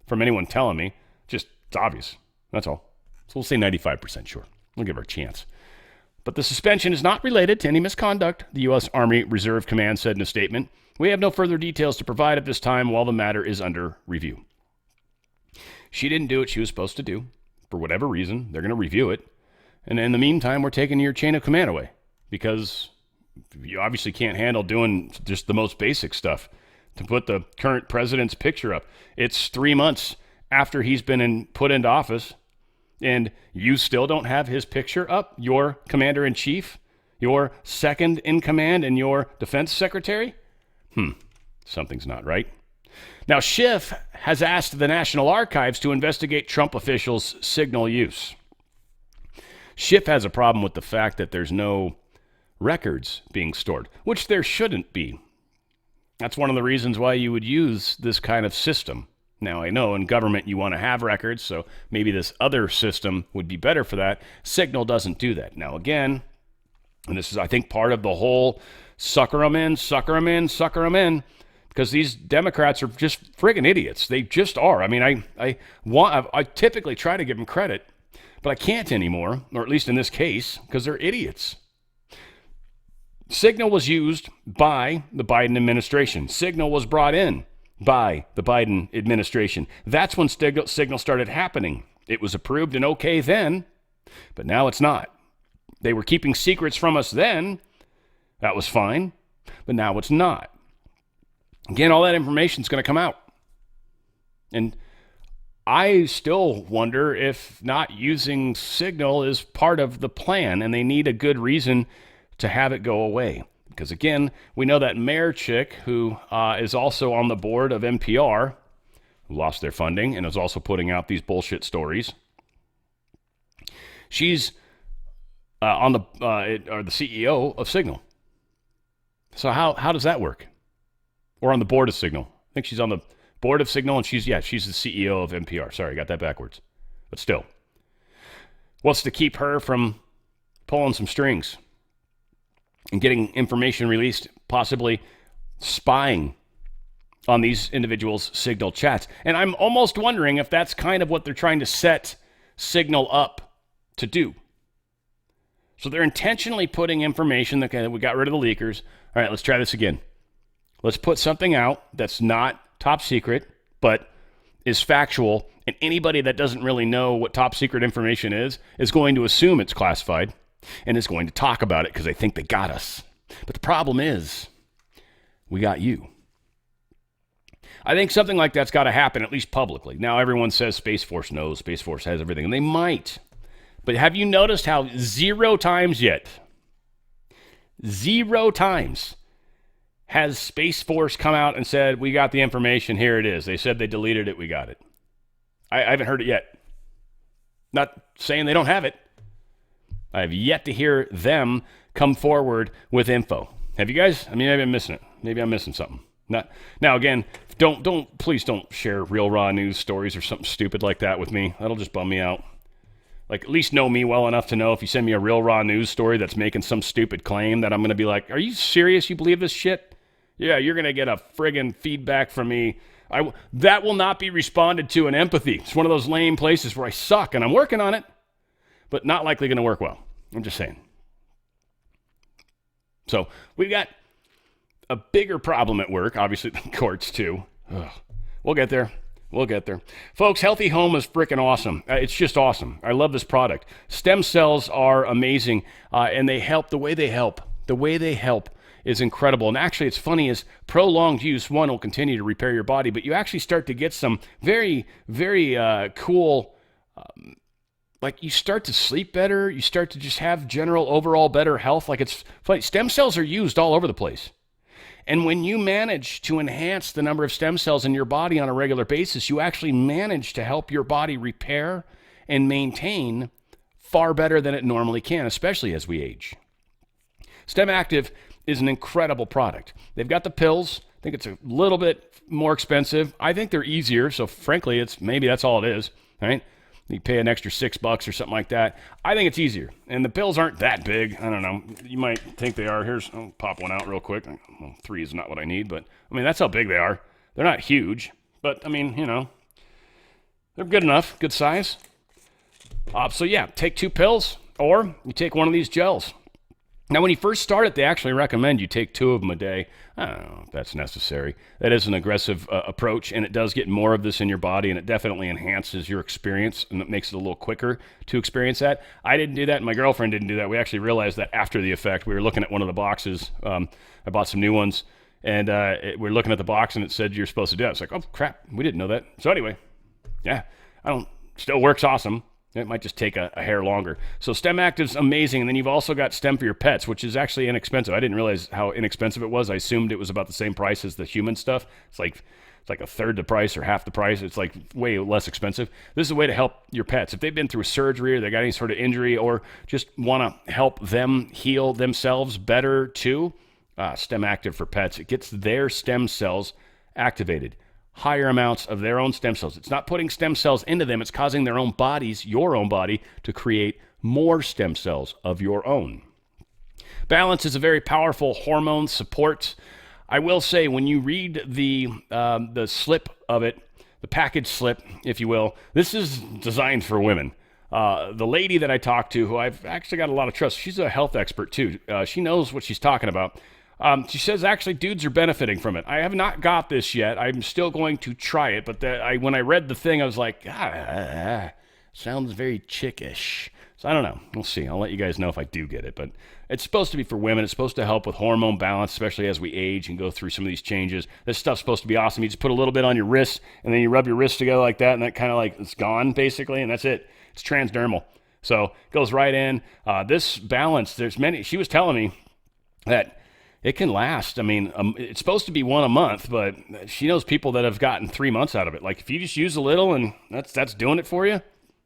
from anyone telling me. Just, it's obvious. That's all. So we'll say 95% sure. We'll give her a chance. But the suspension is not related to any misconduct, the U.S. Army Reserve Command said in a statement. We have no further details to provide at this time while the matter is under review. She didn't do what she was supposed to do. For whatever reason, they're going to review it. And in the meantime, we're taking your chain of command away because you obviously can't handle doing just the most basic stuff. To put the current president's picture up. It's 3 months after he's been put into office, and you still don't have his picture up, your commander-in-chief, your second in command, and your defense secretary? Something's not right. Now, Schiff has asked the National Archives to investigate Trump officials' Signal use. Schiff has a problem with the fact that there's no records being stored, which there shouldn't be. That's one of the reasons why you would use this kind of system. Now, I know in government you want to have records, so maybe this other system would be better for that. Signal doesn't do that. Now, again, and this is, I think, part of the whole sucker them in, sucker them in, sucker them in, because these Democrats are just friggin' idiots. They just are. I mean, I typically try to give them credit, but I can't anymore, or at least in this case, because they're idiots. Signal was used by the Biden administration. Signal was brought in by the Biden administration. That's when Signal started happening. It was approved and okay then, but now it's not. They were keeping secrets from us then. That was fine, but now it's not. Again, all that information is going to come out. And I still wonder if not using Signal is part of the plan, and they need a good reason to have it go away. Because again, we know that mayor chick who is also on the board of NPR, who lost their funding and is also putting out these bullshit stories. She's on the CEO of Signal. So how does that work? Or on the board of Signal. I think she's on the board of Signal, and she's the CEO of NPR. Sorry, I got that backwards. But still. What's to keep her from pulling some strings and getting information released, possibly spying on these individuals' Signal chats. And I'm almost wondering if that's kind of what they're trying to set Signal up to do. So they're intentionally putting information that we got rid of the leakers. All right, let's try this again. Let's put something out that's not top secret, but is factual. And anybody that doesn't really know what top secret information is going to assume it's classified and is going to talk about it because they think they got us. But the problem is, we got you. I think something like that's got to happen, at least publicly. Now, everyone says Space Force knows, Space Force has everything, and they might. But have you noticed how 0 times yet, 0 times has Space Force come out and said, we got the information, here it is. They said they deleted it, we got it. I haven't heard it yet. Not saying they don't have it. I have yet to hear them come forward with info. Have you guys? I mean, maybe I'm missing it. Maybe I'm missing something. Now again, please don't share real raw news stories or something stupid like that with me. That'll just bum me out. Like, at least know me well enough to know if you send me a real raw news story that's making some stupid claim that I'm going to be like, are you serious? You believe this shit? Yeah, you're going to get a friggin' feedback from me. That will not be responded to in empathy. It's one of those lame places where I suck, and I'm working on it, but not likely going to work well. I'm just saying. So we've got a bigger problem at work, obviously the courts too. Ugh. We'll get there. Folks, Healthy Home is freaking awesome. It's just awesome. I love this product. Stem cells are amazing, and they help the way they help. The way they help is incredible. And actually, it's funny is prolonged use, one, will continue to repair your body, but you actually start to get some very, very cool, like you start to sleep better. You start to just have general overall better health. Like it's funny. Stem cells are used all over the place. And when you manage to enhance the number of stem cells in your body on a regular basis, you actually manage to help your body repair and maintain far better than it normally can, especially as we age. Stem Active is an incredible product. They've got the pills. I think it's a little bit more expensive. I think they're easier, so frankly, maybe that's all it is, right? You pay an extra $6 or something like that. I think it's easier. And the pills aren't that big. I don't know. You might think they are. I'll pop one out real quick. Well, 3 is not what I need, but I mean, that's how big they are. They're not huge, but I mean, they're good enough, good size. So yeah, take 2 pills or you take one of these gels. Now, when you first start it, they actually recommend you take 2 of them a day. I don't know if that's necessary. That is an aggressive approach, and it does get more of this in your body, and it definitely enhances your experience, and it makes it a little quicker to experience that. I didn't do that, and my girlfriend didn't do that. We actually realized that after the effect. We were looking at one of the boxes. I bought some new ones, and we were looking at the box, and it said you're supposed to do that. It's like, oh, crap, we didn't know that. So anyway, yeah, still works awesome. It might just take a hair longer. So Stem Active's amazing. And then you've also got Stem for your pets, which is actually inexpensive. I didn't realize how inexpensive it was. I assumed it was about the same price as the human stuff. It's like a third the price or half the price. It's like way less expensive. This is a way to help your pets. If they've been through surgery or they got any sort of injury or just want to help them heal themselves better too, Stem Active for pets. It gets their stem cells activated. Higher amounts of their own stem cells. It's not putting stem cells into them. It's causing their own bodies, your own body, to create more stem cells of your own. Balance is a very powerful hormone support. I will say, when you read the slip of it, the package slip, if you will, this is designed for women. The lady that I talked to, who I've actually got a lot of trust, she's a health expert too. She knows what she's talking about. She says actually dudes are benefiting from it. I have not got this yet. I'm still going to try it, but when I read the thing, I was like, sounds very chickish. So I don't know. We'll see. I'll let you guys know if I do get it. But it's supposed to be for women. It's supposed to help with hormone balance, especially as we age and go through some of these changes. This stuff's supposed to be awesome. You just put a little bit on your wrist, and then you rub your wrists together like that, and that kind of like it's gone basically, and that's it. It's transdermal. So it goes right in. This balance, she was telling me that it can last. I mean, it's supposed to be 1 a month, but she knows people that have gotten 3 months out of it. Like if you just use a little and that's doing it for you,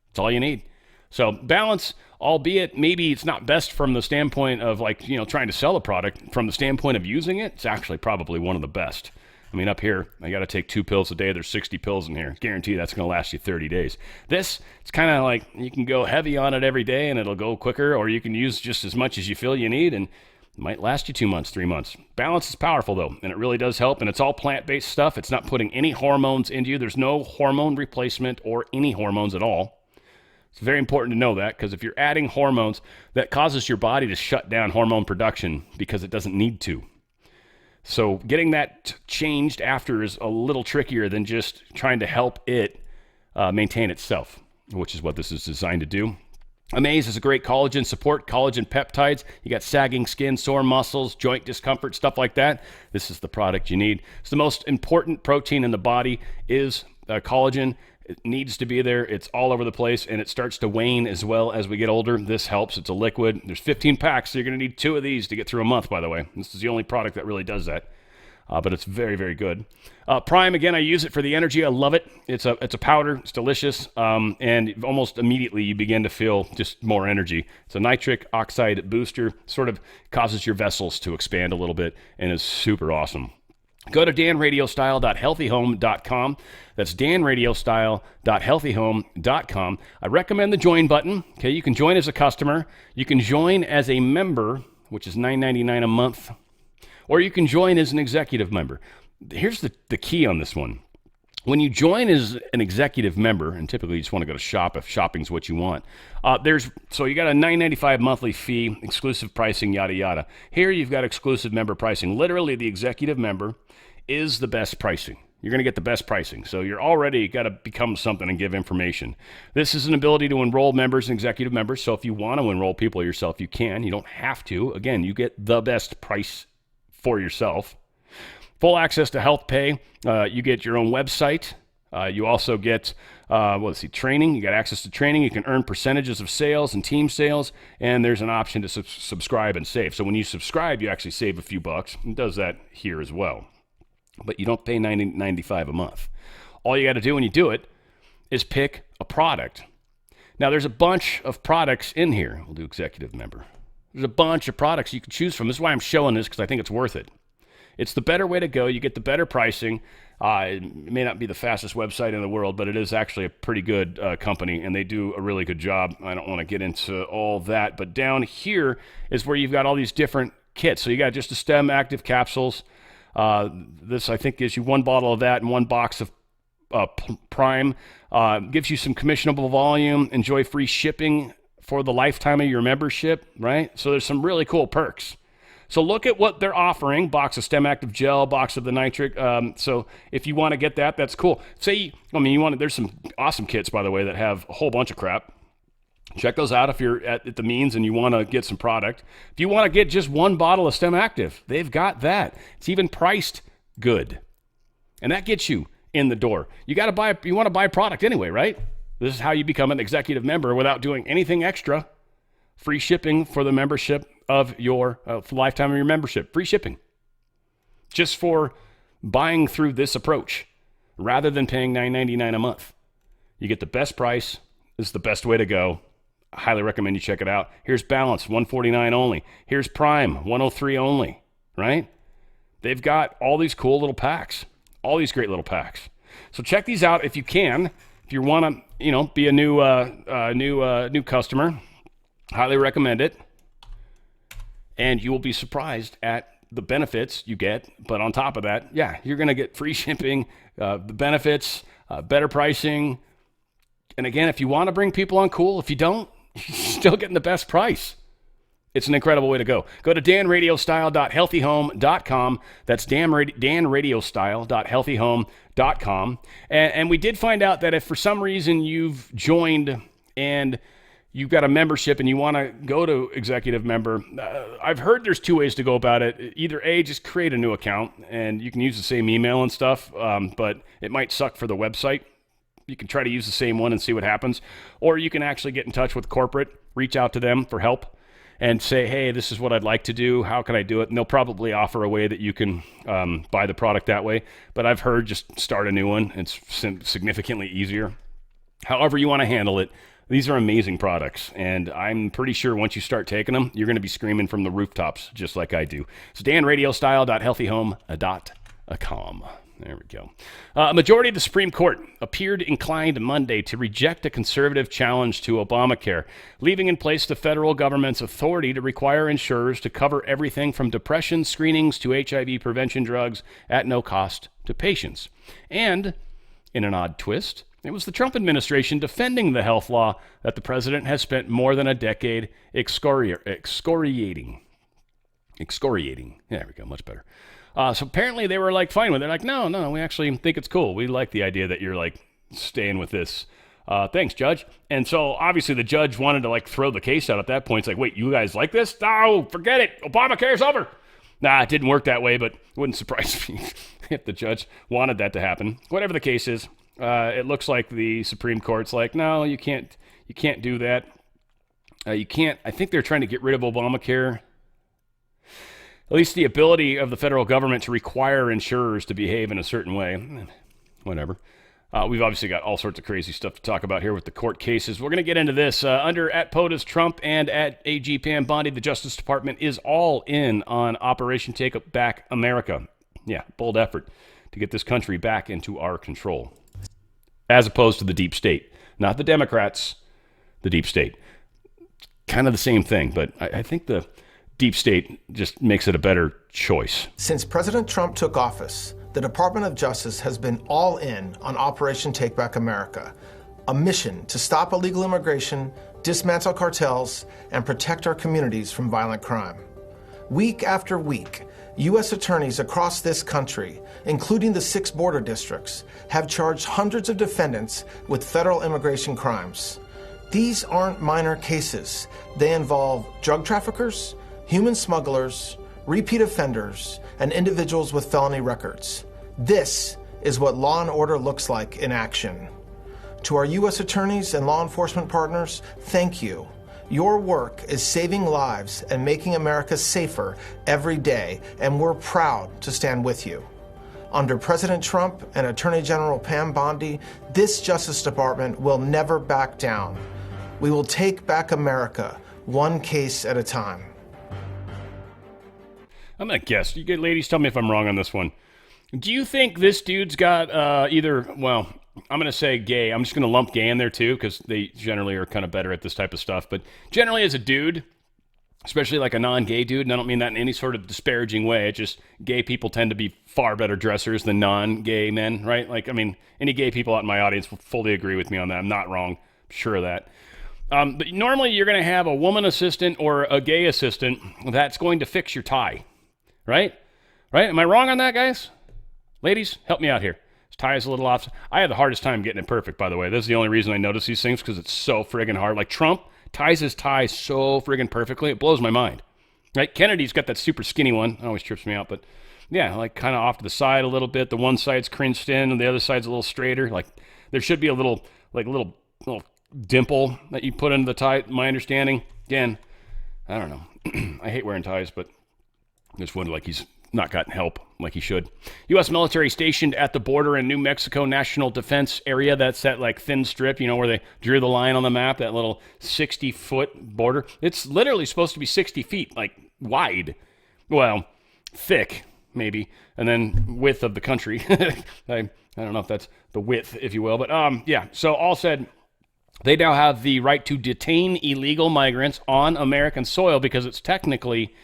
that's all you need. So balance, albeit maybe it's not best from the standpoint of trying to sell a product. From the standpoint of using it, it's actually probably one of the best. I mean, up here, I got to take 2 pills a day. There's 60 pills in here. Guarantee that's going to last you 30 days. It's kind of like you can go heavy on it every day and it'll go quicker, or you can use just as much as you feel you need. And Might last you 2 months, 3 months. Balance is powerful, though, and it really does help. And it's all plant-based stuff. It's not putting any hormones into you. There's no hormone replacement or any hormones at all. It's very important to know that, because if you're adding hormones, that causes your body to shut down hormone production because it doesn't need to. So getting that changed after is a little trickier than just trying to help it maintain itself, which is what this is designed to do. Amaze is a great collagen support, collagen peptides. You got sagging skin, sore muscles, joint discomfort, stuff like that. This is the product you need. It's the most important protein in the body is collagen. It needs to be there. It's all over the place, and it starts to wane as well as we get older. This helps. It's a liquid. There's 15 packs, so you're going to need 2 of these to get through a month, by the way. This is the only product that really does that. But it's very, very good. Prime, again, I use it for the energy. I love it. It's a powder. It's delicious. And almost immediately you begin to feel just more energy. It's a nitric oxide booster. Sort of causes your vessels to expand a little bit and is super awesome. Go to danradiostyle.healthyhome.com. That's danradiostyle.healthyhome.com. I recommend the join button. Okay, you can join as a customer. You can join as a member, which is $9.99 a month. Or you can join as an executive member. Here's the key on this one. When you join as an executive member, and typically you just want to go to shop if shopping's what you want, so you got a $9.95 monthly fee, exclusive pricing, yada, yada. Here you've got exclusive member pricing. Literally, the executive member is the best pricing. You're going to get the best pricing. So you're already got to become something and give information. This is an ability to enroll members and executive members. So if you want to enroll people yourself, you can. You don't have to. Again, you get the best price for yourself. Full access to health pay. You get your own website. You also get, training. You got access to training. You can earn percentages of sales and team sales. And there's an option to subscribe and save. So when you subscribe, you actually save a few bucks. It does that here as well. But you don't pay $90.95 a month. All you got to do when you do it is pick a product. Now, there's a bunch of products in here. We'll do executive member. There's a bunch of products you can choose from. This is why I'm showing this, because I think it's worth it. It's the better way to go. You get the better pricing. It may not be the fastest website in the world, but it is actually a pretty good company, and they do a really good job. I don't want to get into all that, but down here is where you've got all these different kits. So you got just the stem active capsules. This, I think, gives you 1 bottle of that and 1 box of Prime. Gives you some commissionable volume. Enjoy free shipping for the lifetime of your membership, right? So there's some really cool perks. So look at what they're offering. Box of Stem Active Gel, box of the nitric. So if you want to get that, that's cool. There's some awesome kits, by the way, that have a whole bunch of crap. Check those out if you're at the means and you want to get some product. If you want to get just 1 bottle of Stem Active, they've got that. It's even priced good. And that gets you in the door. You want to buy product anyway, right? This is how you become an executive member without doing anything extra. Free shipping for the membership of your for lifetime of your membership. Free shipping. Just for buying through this approach rather than paying $9.99 a month. You get the best price. This is the best way to go. I highly recommend you check it out. Here's Balance, $149 only. Here's Prime, $103 only, right? They've got all these cool little packs, all these great little packs. So check these out if you can. If you want to, be a new customer, highly recommend it. And you will be surprised at the benefits you get. But on top of that, you're going to get free shipping, the benefits, better pricing. And again, if you want to bring people on, cool. If you don't, you're still getting the best price. It's an incredible way to go. Go to danradiostyle.healthyhome.com. That's danradiostyle.healthyhome.com. And we did find out that if for some reason you've joined and you've got a membership and you want to go to executive member, I've heard there's 2 ways to go about it. Either A, just create a new account and you can use the same email and stuff, but it might suck for the website. You can try to use the same one and see what happens. Or you can actually get in touch with corporate, reach out to them for help and say, hey, this is what I'd like to do. How can I do it? And they'll probably offer a way that you can buy the product that way. But I've heard just start a new one. It's significantly easier. However you want to handle it, these are amazing products. And I'm pretty sure once you start taking them, you're going to be screaming from the rooftops just like I do. It's danradiostyle.healthyhome.com. There we go. A majority of the Supreme Court appeared inclined Monday to reject a conservative challenge to Obamacare, leaving in place the federal government's authority to require insurers to cover everything from depression screenings to HIV prevention drugs at no cost to patients. And, in an odd twist, it was the Trump administration defending the health law that the president has spent more than a decade excoriating. There we go, much better. So apparently they were like fine with it. They're like, no, we actually think it's cool. We like the idea that you're like staying with this. Thanks, Judge. And so obviously the judge wanted to like throw the case out at that point. It's like, wait, you guys like this? No, forget it. Obamacare's over. Nah, it didn't work that way, but it wouldn't surprise me if the judge wanted that to happen. Whatever the case is, it looks like the Supreme Court's like, no, you can't do that. You can't. I think they're trying to get rid of Obamacare. At least the ability of the federal government to require insurers to behave in a certain way. Whatever. We've obviously got all sorts of crazy stuff to talk about here with the court cases. We're going to get into this. Under at POTUS Trump and at AG Pam Bondi, the Justice Department is all in on Operation Takeback America. Yeah, bold effort to get this country back into our control. As opposed to the deep state. Not the Democrats, the deep state. Kind of the same thing, but I think the deep state just makes it a better choice. Since President Trump took office, the Department of Justice has been all in on Operation Takeback America, a mission to stop illegal immigration, dismantle cartels, and protect our communities from violent crime. Week after week, U.S. attorneys across this country, including the 6 border districts, have charged hundreds of defendants with federal immigration crimes. These aren't minor cases. They involve drug traffickers, human smugglers, repeat offenders, and individuals with felony records. This is what law and order looks like in action. To our U.S. attorneys and law enforcement partners, thank you. Your work is saving lives and making America safer every day, and we're proud to stand with you. Under President Trump and Attorney General Pam Bondi, this Justice Department will never back down. We will take back America, one case at a time. I'm going to guess. You good ladies, tell me if I'm wrong on this one. Do you think this dude's got I'm going to say gay. I'm just going to lump gay in there too because they generally are kind of better at this type of stuff. But generally as a dude, especially like a non-gay dude, and I don't mean that in any sort of disparaging way. It's just gay people tend to be far better dressers than non-gay men, right? Like, I mean, any gay people out in my audience will fully agree with me on that. I'm not wrong. I'm sure of that. But normally you're going to have a woman assistant or a gay assistant that's going to fix your tie. Right? Am I wrong on that, guys? Ladies, help me out here. His tie is a little off. I have the hardest time getting it perfect, by the way. This is the only reason I notice these things, because it's so friggin' hard. Like Trump ties his tie so friggin' perfectly, it blows my mind. Right? Kennedy's got that super skinny one. It always trips me out, but yeah, like kind of off to the side a little bit. The one side's crinched in, and the other side's a little straighter. Like there should be a little dimple that you put into the tie, my understanding. Again, I don't know. I hate wearing ties, but this one, like he's not gotten help like he should. U.S. military stationed at the border in New Mexico National Defense Area. That's that like thin strip, where they drew the line on the map, that little 60-foot border. It's literally supposed to be 60 feet, like wide. Well, thick, maybe. And then width of the country. I don't know if that's the width, if you will. But yeah, so all said, they now have the right to detain illegal migrants on American soil because it's technically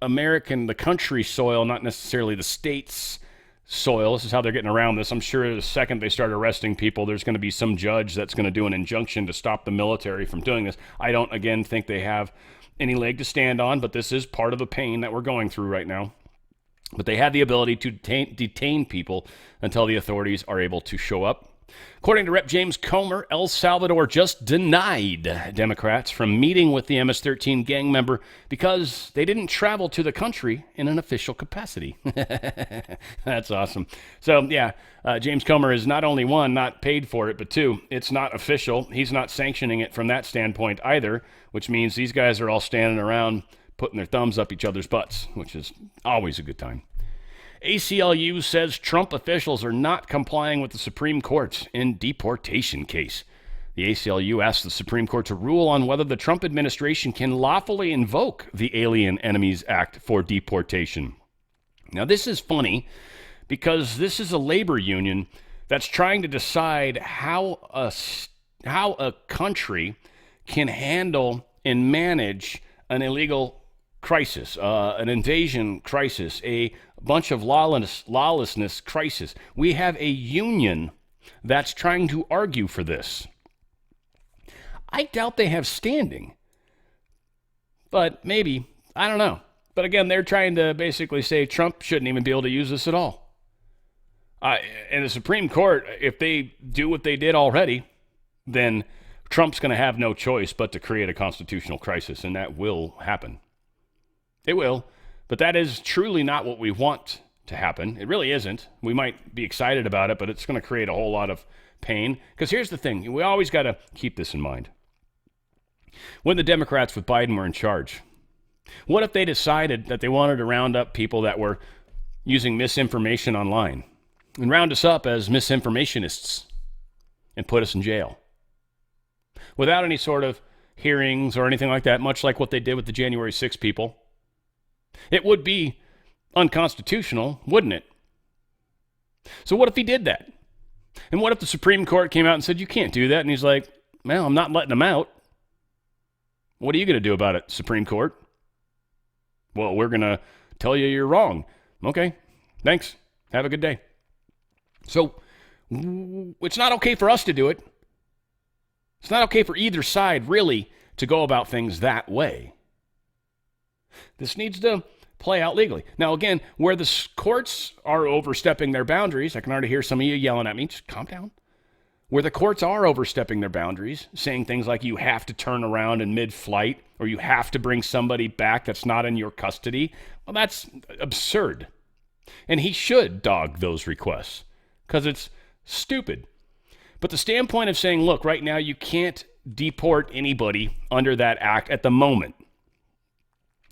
the country soil, not necessarily the state's soil. This is how they're getting around this. I'm sure the second they start arresting people, there's going to be some judge that's going to do an injunction to stop the military from doing this. I don't, again, think they have any leg to stand on, but this is part of the pain that we're going through right now. But they have the ability to detain people until the authorities are able to show up. According to Rep. James Comer, El Salvador just denied Democrats from meeting with the MS-13 gang member because they didn't travel to the country in an official capacity. That's awesome. So, yeah, James Comer is not only, one, not paid for it, but two, it's not official. He's not sanctioning it from that standpoint either, which means these guys are all standing around putting their thumbs up each other's butts, which is always a good time. ACLU says Trump officials are not complying with the Supreme Court in deportation case. The ACLU asked the Supreme Court to rule on whether the Trump administration can lawfully invoke the Alien Enemies Act for deportation. Now, this is funny because this is a labor union that's trying to decide how a country can handle and manage an illegal crisis, an invasion crisis, a bunch of lawlessness crisis. We have a union that's trying to argue for this. I doubt they have standing, but maybe, I don't know. But again, they're trying to basically say Trump shouldn't even be able to use this at all. And the Supreme Court, if they do what they did already, then Trump's going to have no choice but to create a constitutional crisis, and that will happen. It will, but that is truly not what we want to happen. It really isn't. We might be excited about it, but it's going to create a whole lot of pain. Because here's the thing. We always got to keep this in mind. When the Democrats with Biden were in charge, what if they decided that they wanted to round up people that were using misinformation online and round us up as misinformationists and put us in jail without any sort of hearings or anything like that, much like what they did with the January 6 people? It would be unconstitutional, wouldn't it? So what if he did that? And what if the Supreme Court came out and said, you can't do that? And he's like, well, I'm not letting them out. What are you going to do about it, Supreme Court? Well, we're going to tell you you're wrong. Okay, thanks. Have a good day. So it's not okay for us to do it. It's not okay for either side, really, to go about things that way. This needs to play out legally. Now, again, where the courts are overstepping their boundaries, I can already hear some of you yelling at me, just calm down. Where the courts are overstepping their boundaries, saying things like you have to turn around in mid-flight or you have to bring somebody back that's not in your custody, well, that's absurd. And he should dog those requests because it's stupid. But the standpoint of saying, look, right now you can't deport anybody under that act at the moment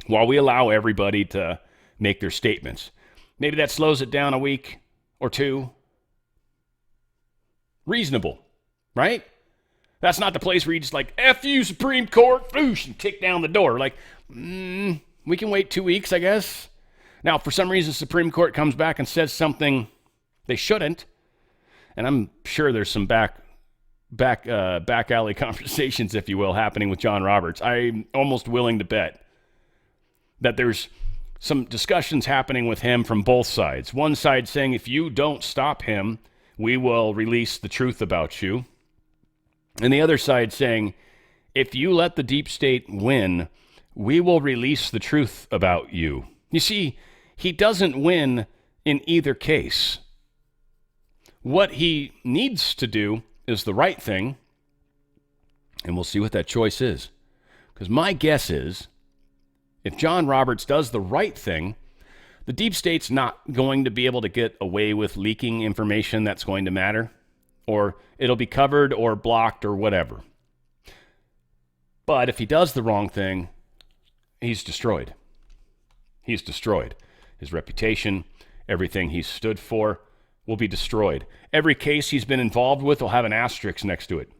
while we allow everybody to make their statements. Maybe that slows it down a week or two. Reasonable, right? That's not the place where you just like, F you, Supreme Court, whoosh, and kick down the door. Like, we can wait 2 weeks, I guess. Now, if for some reason Supreme Court comes back and says something they shouldn't, and I'm sure there's some back alley conversations, if you will, happening with John Roberts. I'm almost willing to bet that there's some discussions happening with him from both sides. One side saying, if you don't stop him, we will release the truth about you. And the other side saying, if you let the deep state win, we will release the truth about you. You see, he doesn't win in either case. What he needs to do is the right thing, and we'll see what that choice is. Because my guess is, if John Roberts does the right thing, the deep state's not going to be able to get away with leaking information that's going to matter, or it'll be covered or blocked or whatever. But if he does the wrong thing, he's destroyed. He's destroyed. His reputation, everything he's stood for, will be destroyed. Every case he's been involved with will have an asterisk next to it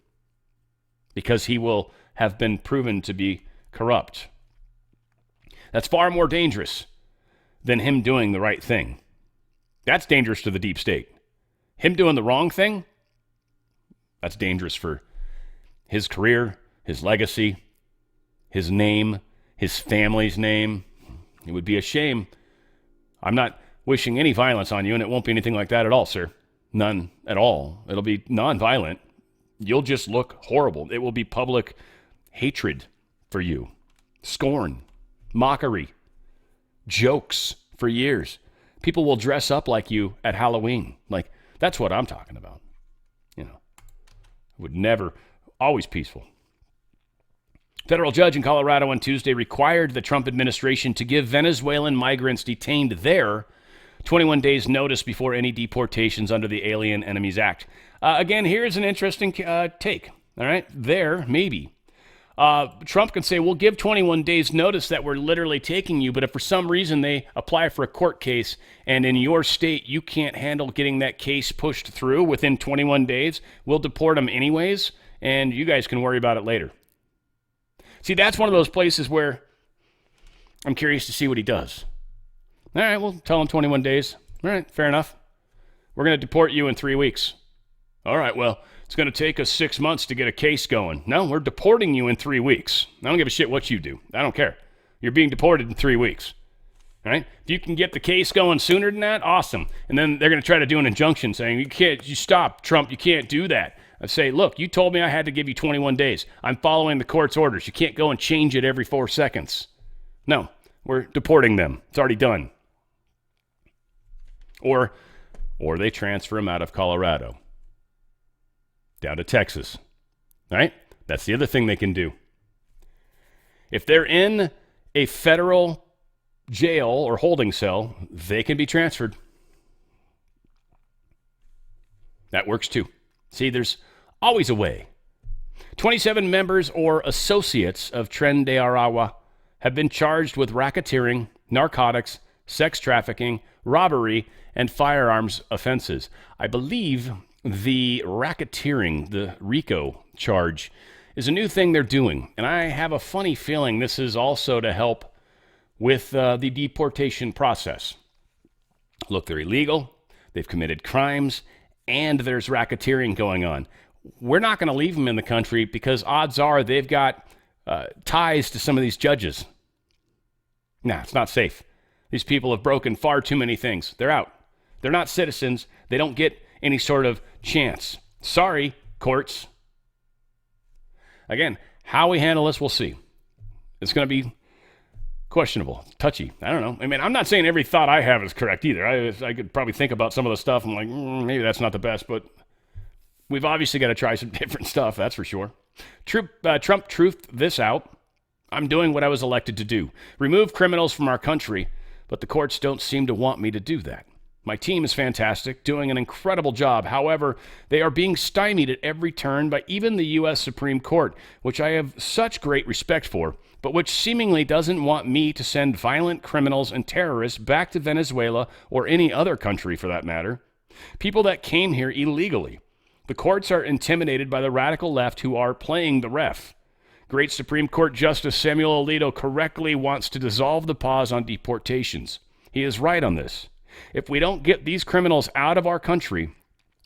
because he will have been proven to be corrupt. That's far more dangerous than him doing the right thing. That's dangerous to the deep state. Him doing the wrong thing, that's dangerous for his career, his legacy, his name, his family's name. It would be a shame. I'm not wishing any violence on you, and it won't be anything like that at all, sir. None at all. It'll be nonviolent. You'll just look horrible. It will be public hatred for you, scorn, mockery, jokes for years. People will dress up like you at Halloween. Like, that's what I'm talking about. You know, would never, always peaceful. Federal judge in Colorado on Tuesday required the Trump administration to give Venezuelan migrants detained there 21 days notice before any deportations under the Alien Enemies Act. Again, here's an interesting take. All right, there, maybe. Trump can say, we'll give 21 days notice that we're literally taking you, but if for some reason they apply for a court case and in your state you can't handle getting that case pushed through within 21 days, we'll deport them anyways, and you guys can worry about it later. See, that's one of those places where I'm curious to see what he does. All right, we'll tell him 21 days. All right, fair enough. We're going to deport you in 3 weeks. All right, well, it's going to take us 6 months to get a case going. No, we're deporting you in 3 weeks. I don't give a shit what you do. I don't care. You're being deported in 3 weeks. All right? If you can get the case going sooner than that, awesome. And then they're going to try to do an injunction saying, you stop, Trump, you can't do that. I say, look, you told me I had to give you 21 days. I'm following the court's orders. You can't go and change it every 4 seconds. No, we're deporting them. It's already done. Or they transfer them out of Colorado down to Texas. All right? That's the other thing they can do. If they're in a federal jail or holding cell, they can be transferred. That works too. See, there's always a way. 27 members or associates of Tren de Aragua have been charged with racketeering, narcotics, sex trafficking, robbery, and firearms offenses. I believe the racketeering, the RICO charge, is a new thing they're doing. And I have a funny feeling this is also to help with the deportation process. Look, they're illegal, they've committed crimes, and there's racketeering going on. We're not going to leave them in the country because odds are they've got ties to some of these judges. Nah, it's not safe. These people have broken far too many things. They're out. They're not citizens. They don't get any sort of chance. Sorry, courts. Again, how we handle this, we'll see. It's going to be questionable, touchy. I don't know. I mean, I'm not saying every thought I have is correct either. I could probably think about some of the stuff. I'm like, maybe that's not the best, but we've obviously got to try some different stuff, that's for sure. Trump truthed this out. I'm doing what I was elected to do. Remove criminals from our country, but the courts don't seem to want me to do that. My team is fantastic, doing an incredible job. However, they are being stymied at every turn by even the U.S. Supreme Court, which I have such great respect for, but which seemingly doesn't want me to send violent criminals and terrorists back to Venezuela or any other country for that matter. People that came here illegally. The courts are intimidated by the radical left who are playing the ref. Great Supreme Court Justice Samuel Alito correctly wants to dissolve the pause on deportations. He is right on this. If we don't get these criminals out of our country,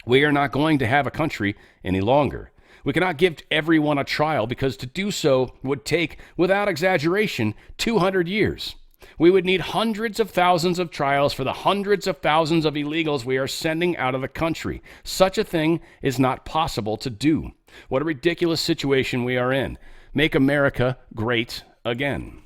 we are not going to have a country any longer. We cannot give everyone a trial because to do so would take, without exaggeration, 200 years. We would need hundreds of thousands of trials for the hundreds of thousands of illegals we are sending out of the country. Such a thing is not possible to do. What a ridiculous situation we are in. Make America great again.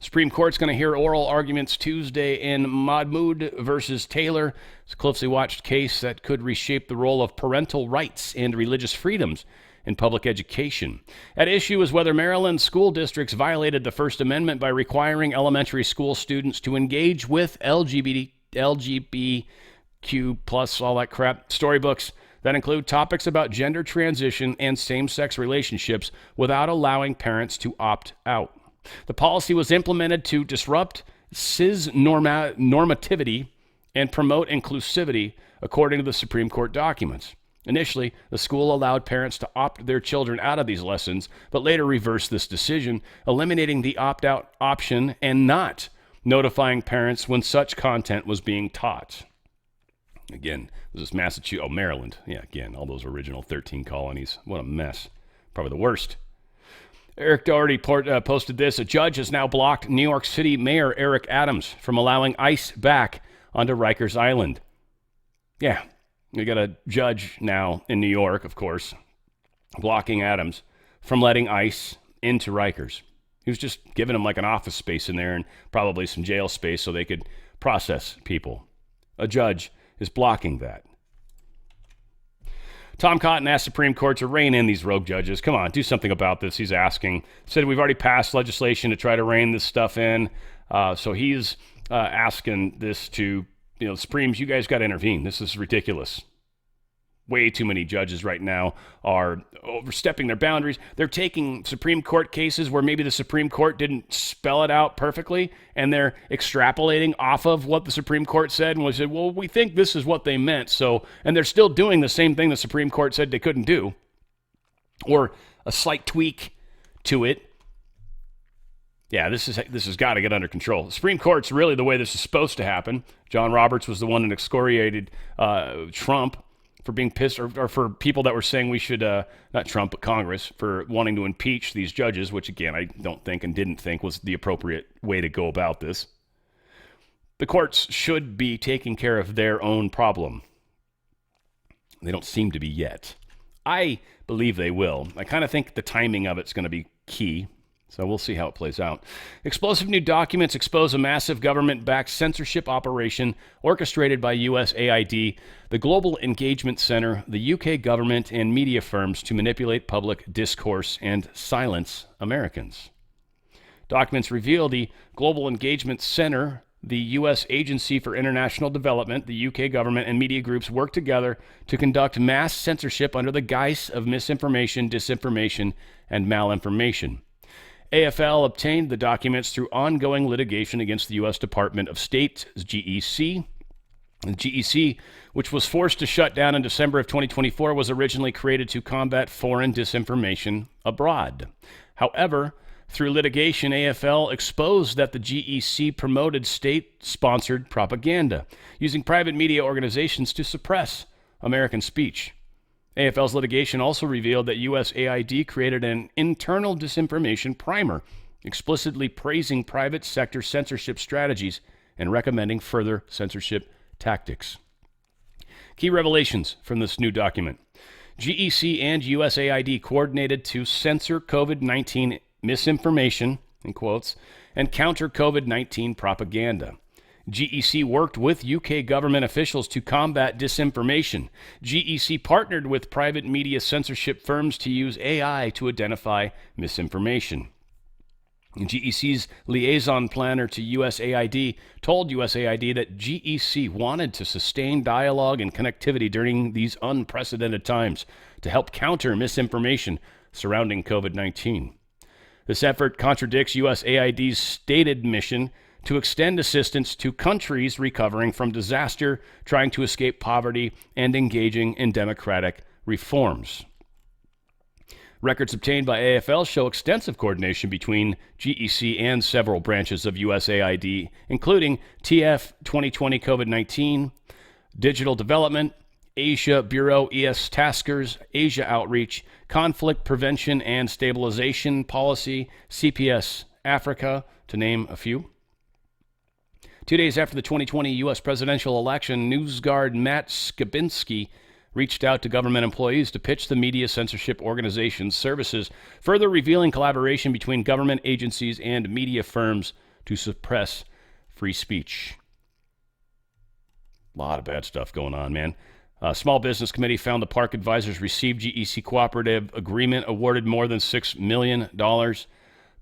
Supreme Court's going to hear oral arguments Tuesday in Mahmoud versus Taylor. It's a closely watched case that could reshape the role of parental rights and religious freedoms in public education. At issue is whether Maryland school districts violated the First Amendment by requiring elementary school students to engage with LGBTQ plus all that crap storybooks that include topics about gender transition and same-sex relationships without allowing parents to opt out. The policy was implemented to disrupt cis normativity and promote inclusivity, according to the Supreme Court documents. Initially, the school allowed parents to opt their children out of these lessons, but later reversed this decision, eliminating the opt-out option and not notifying parents when such content was being taught. Again, this is Massachusetts, Maryland. Yeah, again, all those original 13 colonies. What a mess. Probably the worst. Eric Doherty posted this. A judge has now blocked New York City Mayor Eric Adams from allowing ICE back onto Rikers Island. Yeah, we got a judge now in New York, of course, blocking Adams from letting ICE into Rikers. He was just giving them like an office space in there and probably some jail space so they could process people. A judge is blocking that. Tom Cotton asked Supreme Court to rein in these rogue judges. Come on, do something about this, he's asking. Said we've already passed legislation to try to rein this stuff in. So he's asking this to, the Supremes, you guys got to intervene. This is ridiculous. Way too many judges right now are overstepping their boundaries. They're taking Supreme Court cases where maybe the Supreme Court didn't spell it out perfectly, and they're extrapolating off of what the Supreme Court said, and we said, well, we think this is what they meant. So, and they're still doing the same thing the Supreme Court said they couldn't do, or a slight tweak to it. Yeah, this has got to get under control. The Supreme Court's really the way this is supposed to happen. John Roberts was the one that excoriated Trump for being pissed, or for people that were saying we should, not Trump, but Congress, for wanting to impeach these judges, which, again, I don't think and didn't think was the appropriate way to go about this. The courts should be taking care of their own problem. They don't seem to be yet. I believe they will. I kind of think the timing of it's going to be key. So we'll see how it plays out. Explosive new documents expose a massive government-backed censorship operation orchestrated by USAID, the Global Engagement Center, the UK government, and media firms to manipulate public discourse and silence Americans. Documents reveal the Global Engagement Center, the U.S. Agency for International Development, the UK government, and media groups work together to conduct mass censorship under the guise of misinformation, disinformation, and malinformation. AFL obtained the documents through ongoing litigation against the U.S. Department of State's GEC. The GEC, which was forced to shut down in December of 2024, was originally created to combat foreign disinformation abroad. However, through litigation, AFL exposed that the GEC promoted state-sponsored propaganda, using private media organizations to suppress American speech. AFL's litigation also revealed that USAID created an internal disinformation primer, explicitly praising private sector censorship strategies and recommending further censorship tactics. Key revelations from this new document. GEC and USAID coordinated to censor COVID-19 misinformation, in quotes, and counter COVID-19 propaganda. GEC worked with UK government officials to combat disinformation. GEC partnered with private media censorship firms to use AI to identify misinformation. GEC's liaison planner to USAID told USAID that GEC wanted to sustain dialogue and connectivity during these unprecedented times to help counter misinformation surrounding COVID-19. This effort contradicts USAID's stated mission to extend assistance to countries recovering from disaster, trying to escape poverty, and engaging in democratic reforms. Records obtained by AFL show extensive coordination between GEC and several branches of USAID, including TF 2020 COVID-19, Digital Development, Asia Bureau ES Taskers, Asia Outreach, Conflict Prevention and Stabilization Policy, CPS Africa, to name a few. 2 days after the 2020 U.S. presidential election, NewsGuard Matt Skabinski reached out to government employees to pitch the media censorship organization's services, further revealing collaboration between government agencies and media firms to suppress free speech. A lot of bad stuff going on, man. Small Business Committee found the park advisors received GEC cooperative agreement awarded more than $6 million.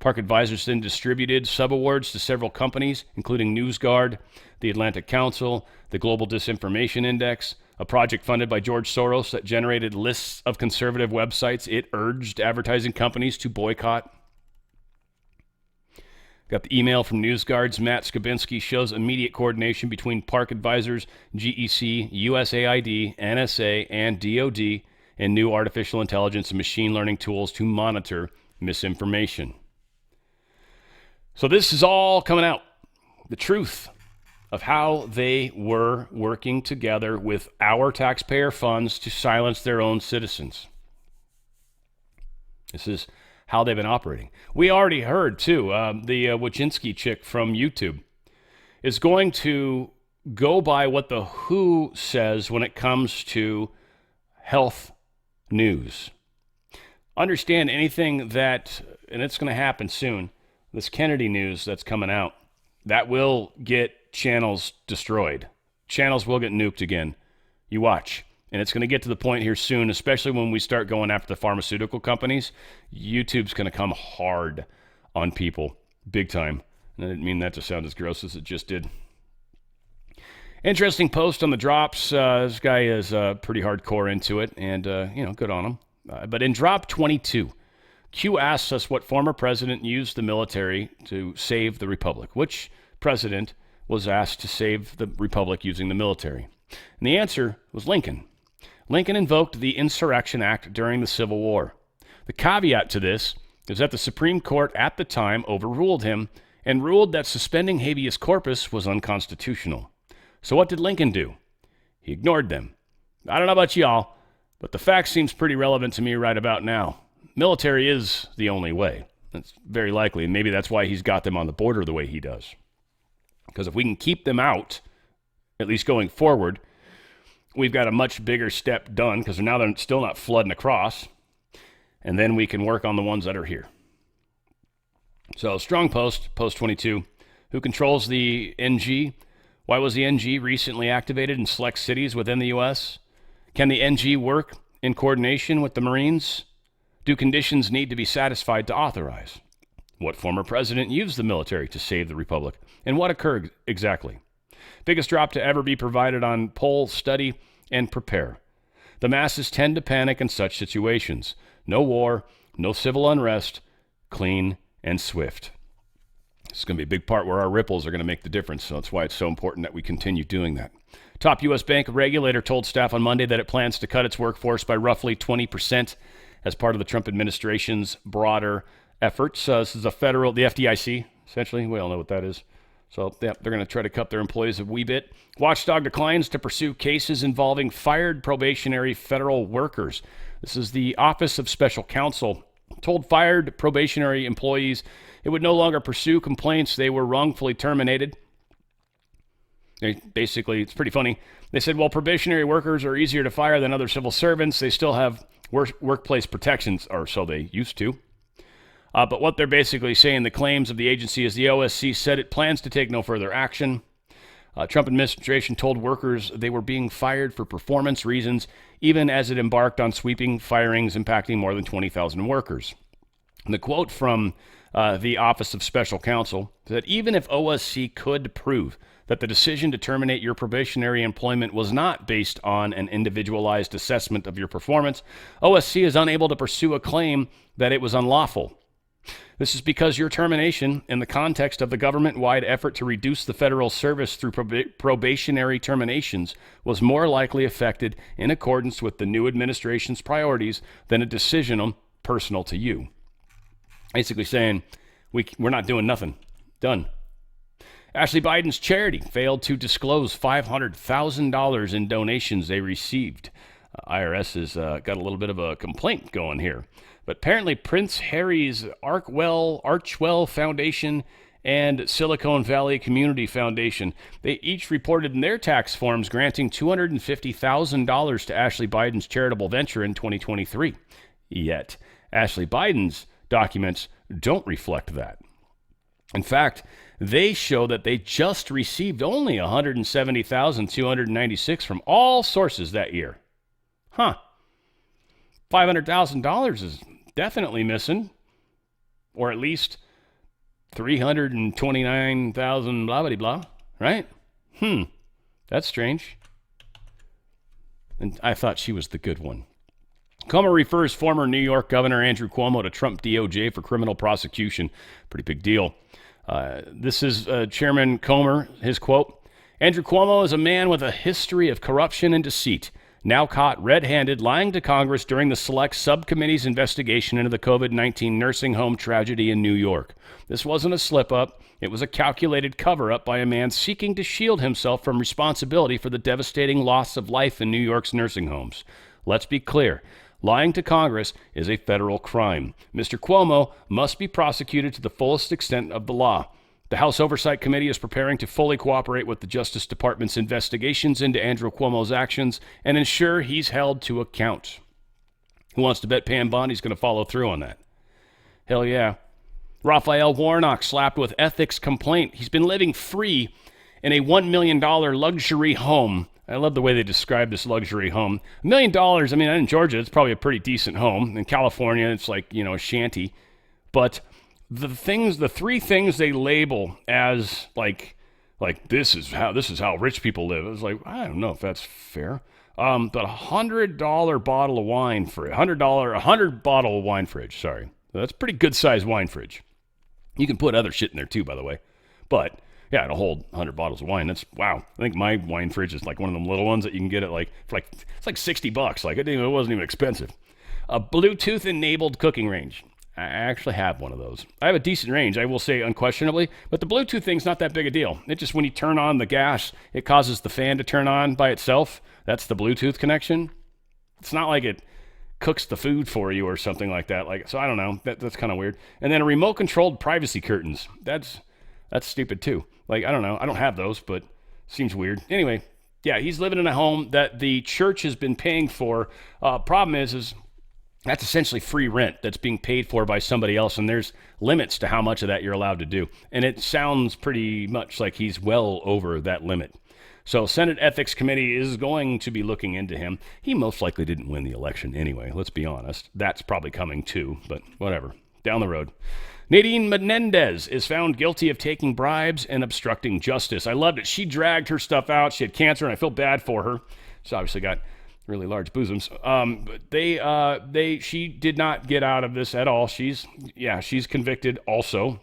Park advisors then distributed subawards to several companies, including NewsGuard, the Atlantic Council, the Global Disinformation Index, a project funded by George Soros that generated lists of conservative websites it urged advertising companies to boycott. Got the email from NewsGuard's Matt Skabinski shows immediate coordination between park advisors, GEC, USAID, NSA, and DoD in new artificial intelligence and machine learning tools to monitor misinformation. So this is all coming out. The truth of how they were working together with our taxpayer funds to silence their own citizens. This is how they've been operating. We already heard, too, the Wojcinski chick from YouTube is going to go by what the WHO says when it comes to health news. Understand anything that, and it's going to happen soon, this Kennedy news that's coming out, that will get channels destroyed. Channels will get nuked again. You watch. And it's going to get to the point here soon, especially when we start going after the pharmaceutical companies. YouTube's going to come hard on people, big time. And I didn't mean that to sound as gross as it just did. Interesting post on the drops. This guy is pretty hardcore into it, and, good on him. But in drop 22, Q asks us what former president used the military to save the republic. Which president was asked to save the republic using the military? And the answer was Lincoln. Lincoln invoked the Insurrection Act during the Civil War. The caveat to this is that the Supreme Court at the time overruled him and ruled that suspending habeas corpus was unconstitutional. So what did Lincoln do? He ignored them. I don't know about y'all, but the fact seems pretty relevant to me right about now. Military is the only way. That's very likely, and maybe that's why he's got them on the border the way he does. Because if we can keep them out, at least going forward, we've got a much bigger step done, because now they're still not flooding across, and then we can work on the ones that are here. So, strong post 22. Who controls the NG? Why was the NG recently activated in select cities within the U.S.? Can the NG work in coordination with the Marines? Do conditions need to be satisfied to authorize? What former president used the military to save the republic? And what occurred exactly? Biggest drop to ever be provided on poll, study, and prepare. The masses tend to panic in such situations. No war, no civil unrest, clean and swift. This is going to be a big part where our ripples are going to make the difference. So that's why it's so important that we continue doing that. Top U.S. bank regulator told staff on Monday that it plans to cut its workforce by roughly 20% as part of the Trump administration's broader efforts. This is the FDIC, essentially. We all know what that is. So yeah, they're going to try to cut their employees a wee bit. Watchdog declines to pursue cases involving fired probationary federal workers. This is the Office of Special Counsel told fired probationary employees it would no longer pursue complaints they were wrongfully terminated. Basically, it's pretty funny. They said, while probationary workers are easier to fire than other civil servants, they still have workplace protections, or so they used to. But what they're basically saying, the claims of the agency is the OSC said it plans to take no further action. Trump administration told workers they were being fired for performance reasons, even as it embarked on sweeping firings impacting more than 20,000 workers. And the quote from the Office of Special Counsel that even if OSC could prove that the decision to terminate your probationary employment was not based on an individualized assessment of your performance, OSC is unable to pursue a claim that it was unlawful. This is because your termination, in the context of the government-wide effort to reduce the federal service through probationary terminations, was more likely affected in accordance with the new administration's priorities than a decision personal to you. Basically saying, we're not doing nothing. Done. Ashley Biden's charity failed to disclose $500,000 in donations they received. IRS has got a little bit of a complaint going here. But apparently Prince Harry's Archwell Foundation and Silicon Valley Community Foundation, they each reported in their tax forms granting $250,000 to Ashley Biden's charitable venture in 2023. Yet, Ashley Biden's documents don't reflect that. In fact, they show that they just received only $170,296 from all sources that year. $500,000 is definitely missing, or at least 329,000 blah, blah, blah, right? That's strange. And I thought she was the good one. Comer refers former New York Governor Andrew Cuomo to Trump DOJ for criminal prosecution. Pretty big deal. This is Chairman Comer, his quote, Andrew Cuomo is a man with a history of corruption and deceit, now caught red-handed lying to Congress during the Select Subcommittee's investigation into the COVID-19 nursing home tragedy in New York. This wasn't a slip-up. It was a calculated cover-up by a man seeking to shield himself from responsibility for the devastating loss of life in New York's nursing homes. Let's be clear. Lying to Congress is a federal crime. Mr. Cuomo must be prosecuted to the fullest extent of the law. The House Oversight Committee is preparing to fully cooperate with the Justice Department's investigations into Andrew Cuomo's actions and ensure he's held to account. Who wants to bet Pam Bondi's going to follow through on that? Hell yeah. Raphael Warnock slapped with ethics complaint. He's been living free in a $1 million luxury home. I love the way they describe this luxury home. $1 million, I mean, in Georgia, it's probably a pretty decent home. In California, it's like, a shanty. But the three things they label as like this is how rich people live. It was like, I don't know if that's fair. But $100 bottle of wine for $100 bottle of wine fridge. Sorry, that's a pretty good sized wine fridge. You can put other shit in there too, by the way. But yeah, it'll hold 100 bottles of wine. That's wow. I think my wine fridge is like one of them little ones that you can get at it's like $60. Like it wasn't even expensive. A Bluetooth enabled cooking range. I actually have one of those. I have a decent range, I will say, unquestionably, but the Bluetooth thing's not that big a deal. It just, when you turn on the gas, it causes the fan to turn on by itself. That's the Bluetooth connection. It's not like it cooks the food for you or something like that. So I don't know. That's kind of weird. And then a remote-controlled privacy curtains. That's stupid too. I don't know. I don't have those, but seems weird. Anyway, yeah, he's living in a home that the church has been paying for. Problem is that's essentially free rent that's being paid for by somebody else, and there's limits to how much of that you're allowed to do. And it sounds pretty much like he's well over that limit. So Senate Ethics Committee is going to be looking into him. He most likely didn't win the election anyway, let's be honest. That's probably coming too, but whatever. Down the road. Nadine Menendez is found guilty of taking bribes and obstructing justice. I loved it. She dragged her stuff out. She had cancer, and I feel bad for her. She's obviously got really large bosoms. But she did not get out of this at all. She's convicted also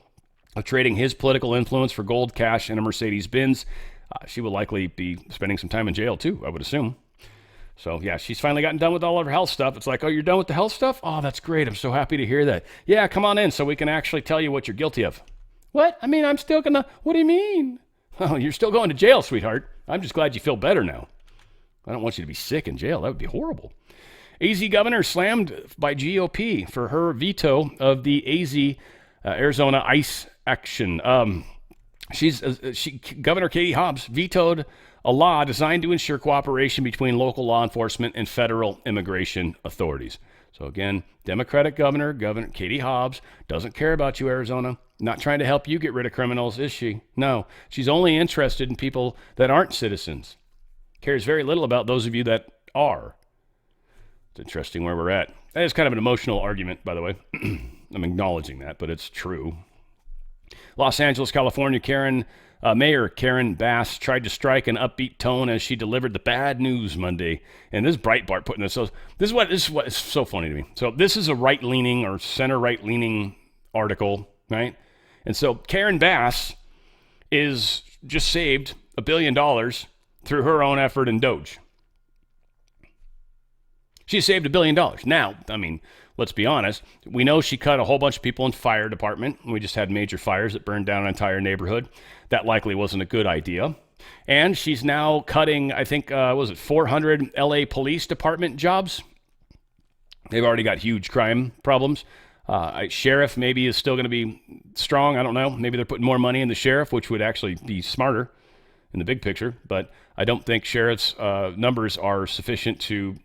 of trading his political influence for gold, cash, and a Mercedes-Benz. She will likely be spending some time in jail too, I would assume. So yeah, she's finally gotten done with all of her health stuff. It's like, oh, you're done with the health stuff? Oh, that's great. I'm so happy to hear that. Yeah, come on in so we can actually tell you what you're guilty of. What? I mean, I'm still gonna, what do you mean? Oh, you're still going to jail, sweetheart. I'm just glad you feel better now. I don't want you to be sick in jail. That would be horrible. AZ governor slammed by GOP for her veto of the AZ Arizona ICE action. Governor Katie Hobbs vetoed a law designed to ensure cooperation between local law enforcement and federal immigration authorities. So again, Democratic Governor Katie Hobbs doesn't care about you, Arizona. Not trying to help you get rid of criminals, is she? No, she's only interested in people that aren't citizens. Cares very little about those of you that are. It's interesting where we're at. That is kind of an emotional argument, by the way. I'm acknowledging that, but it's true. Los Angeles, California, Mayor Karen Bass tried to strike an upbeat tone as she delivered the bad news Monday. And this is Breitbart putting this. So this is what is so funny to me. So this is a right-leaning or center-right-leaning article, right? And so Karen Bass is just saved $1 billion through her own effort in Doge. She saved $1 billion. Now, I mean, let's be honest. We know she cut a whole bunch of people in fire department. We just had major fires that burned down an entire neighborhood. That likely wasn't a good idea. And she's now cutting, I think, 400 LA Police Department jobs. They've already got huge crime problems. Sheriff maybe is still going to be strong. I don't know. Maybe they're putting more money in the sheriff, which would actually be smarter in the big picture. But I don't think sheriff's numbers are sufficient to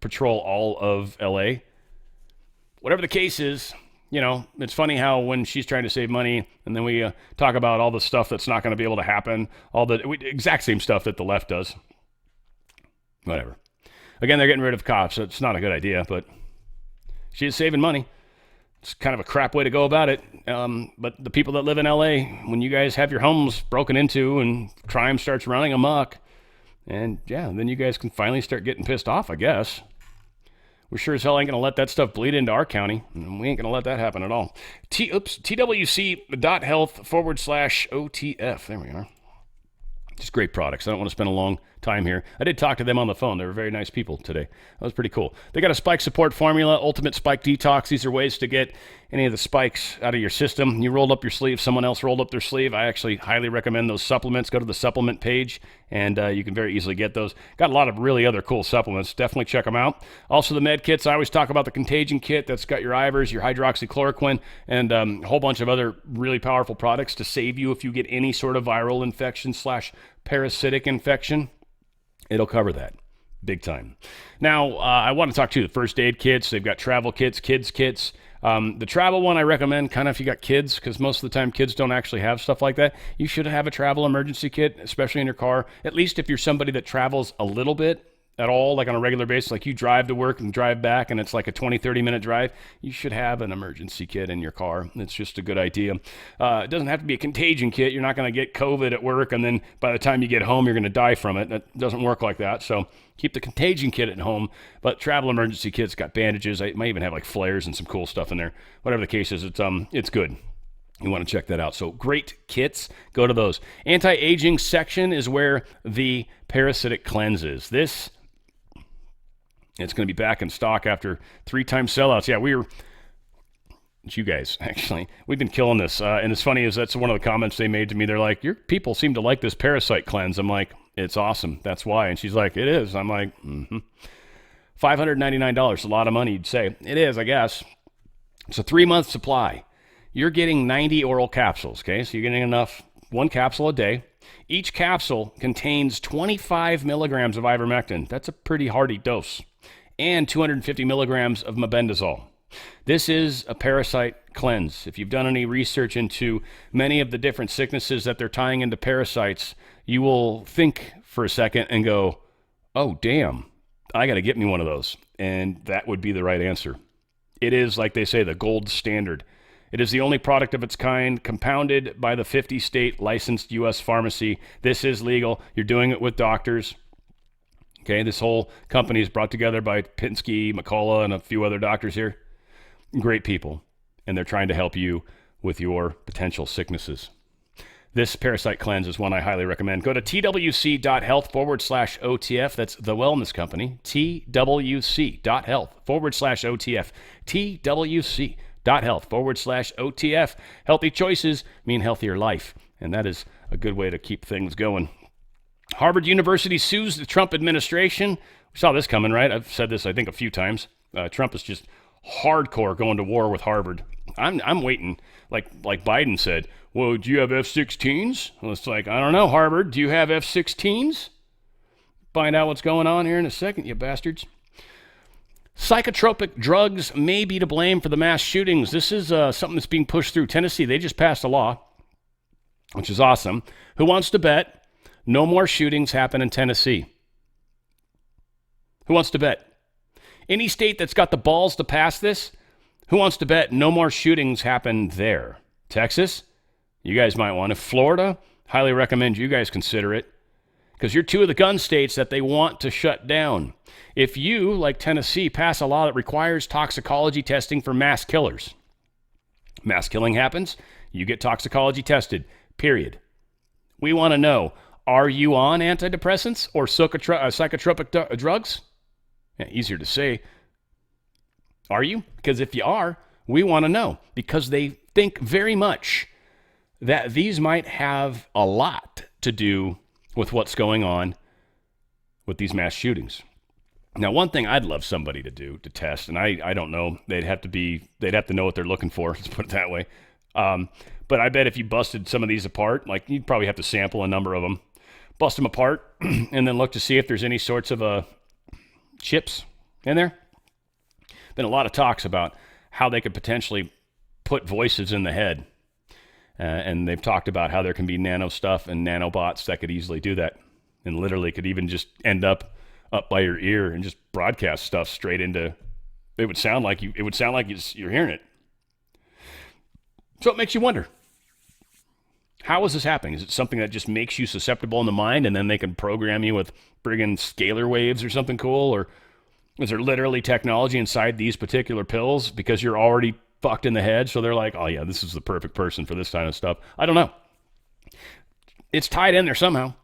patrol all of LA. Whatever the case is, you know, it's funny how when she's trying to save money and then we talk about all the stuff that's not going to be able to happen, all the exact same stuff that the left does. Whatever. Again, they're getting rid of cops, so it's not a good idea, but she is saving money. It's kind of a crap way to go about it. But the people that live in LA, when you guys have your homes broken into and crime starts running amok, and yeah, then you guys can finally start getting pissed off, I guess. We sure as hell ain't going to let that stuff bleed into our county. And we ain't going to let that happen at all. TWC.health/OTF. There we are. Just great products. I don't want to spend a long time here. I did talk to them on the phone. They were very nice people today. That was pretty cool. They got a spike support formula, ultimate spike detox. These are ways to get any of the spikes out of your system. You rolled up your sleeve, someone else rolled up their sleeve. I actually highly recommend those supplements. Go to the supplement page, and you can very easily get those. Got a lot of really other cool supplements. Definitely check them out. Also, the med kits. I always talk about the Contagion kit. That's got your Ivers, your hydroxychloroquine, and a whole bunch of other really powerful products to save you if you get any sort of viral infection / parasitic infection. It'll cover that big time. Now, I want to talk to you the first aid kits. They've got travel kits, kids kits. The travel one I recommend kind of if you got kids, because most of the time kids don't actually have stuff like that. You should have a travel emergency kit, especially in your car. At least if you're somebody that travels a little bit at all, like on a regular basis, like you drive to work and drive back and it's like a 20, 30-minute drive, you should have an emergency kit in your car. It's just a good idea. It doesn't have to be a contagion kit. You're not going to get COVID at work and then by the time you get home, you're going to die from it. That doesn't work like that. So keep the contagion kit at home, but travel emergency kit's got bandages. It might even have like flares and some cool stuff in there. Whatever the case is, it's good. You want to check that out. So great kits, go to those. Anti-aging section is where the parasitic cleanse is. It's going to be back in stock after 3 times sellouts. Yeah, we were It's you guys, actually. We've been killing this. And it's funny is that's one of the comments they made to me. They're like, your people seem to like this parasite cleanse. I'm like, it's awesome. That's why. And she's like, it is. I'm like, $599, a lot of money, you'd say. It is, I guess. It's a 3-month supply. You're getting 90 oral capsules, okay? So you're getting enough, 1 capsule a day. Each capsule contains 25 milligrams of ivermectin. That's a pretty hearty dose. And 250 milligrams of mebendazole. This is a parasite cleanse. If you've done any research into many of the different sicknesses that they're tying into parasites, you will think for a second and go, oh, damn, I got to get me one of those. And that would be the right answer. It is, like they say, the gold standard. It is the only product of its kind compounded by the 50-state licensed U.S. pharmacy. This is legal. You're doing it with doctors. Okay, this whole company is brought together by Pinsky, McCullough, and a few other doctors here. Great people, and they're trying to help you with your potential sicknesses. This parasite cleanse is one I highly recommend. Go to twc.health/OTF. That's the wellness company. twc.health/OTF. twc.health/OTF. Healthy choices mean healthier life, and that is a good way to keep things going. Harvard University sues the Trump administration. We saw this coming, right? I've said this, I think, a few times. Trump is just hardcore going to war with Harvard. I'm waiting, like Biden said, well, do you have F-16s? Well, it's like, I don't know, Harvard, do you have F-16s? Find out what's going on here in a second, you bastards. Psychotropic drugs may be to blame for the mass shootings. This is something that's being pushed through Tennessee. They just passed a law, which is awesome. Who wants to bet no more shootings happen in Tennessee? Who wants to bet? Any state that's got the balls to pass this, who wants to bet no more shootings happen there? Texas? You guys might want to. Florida? Highly recommend you guys consider it, because you're 2 of the gun states that they want to shut down. If you, like Tennessee, pass a law that requires toxicology testing for mass killers, mass killing happens, you get toxicology tested, period. We want to know, are you on antidepressants or psychotropic drugs? Yeah, easier to say. Are you? Because if you are, we want to know, because they think very much that these might have a lot to do with what's going on with these mass shootings. Now, one thing I'd love somebody to do to test, and I don't know, they'd have to know what they're looking for, let's put it that way. But I bet if you busted some of these apart, like you'd probably have to sample a number of them, bust them apart, and then look to see if there's any sorts of chips in there. Been a lot of talks about how they could potentially put voices in the head. And they've talked about how there can be nano stuff and nanobots that could easily do that, and literally could even just end up by your ear and just broadcast stuff straight into. It would sound like you're hearing it. So it makes you wonder, how is this happening? Is it something that just makes you susceptible in the mind, and then they can program you with friggin' scalar waves or something cool? Or is there literally technology inside these particular pills because you're already fucked in the head, so they're like, oh yeah, this is the perfect person for this kind of stuff? I don't know. It's tied in there somehow.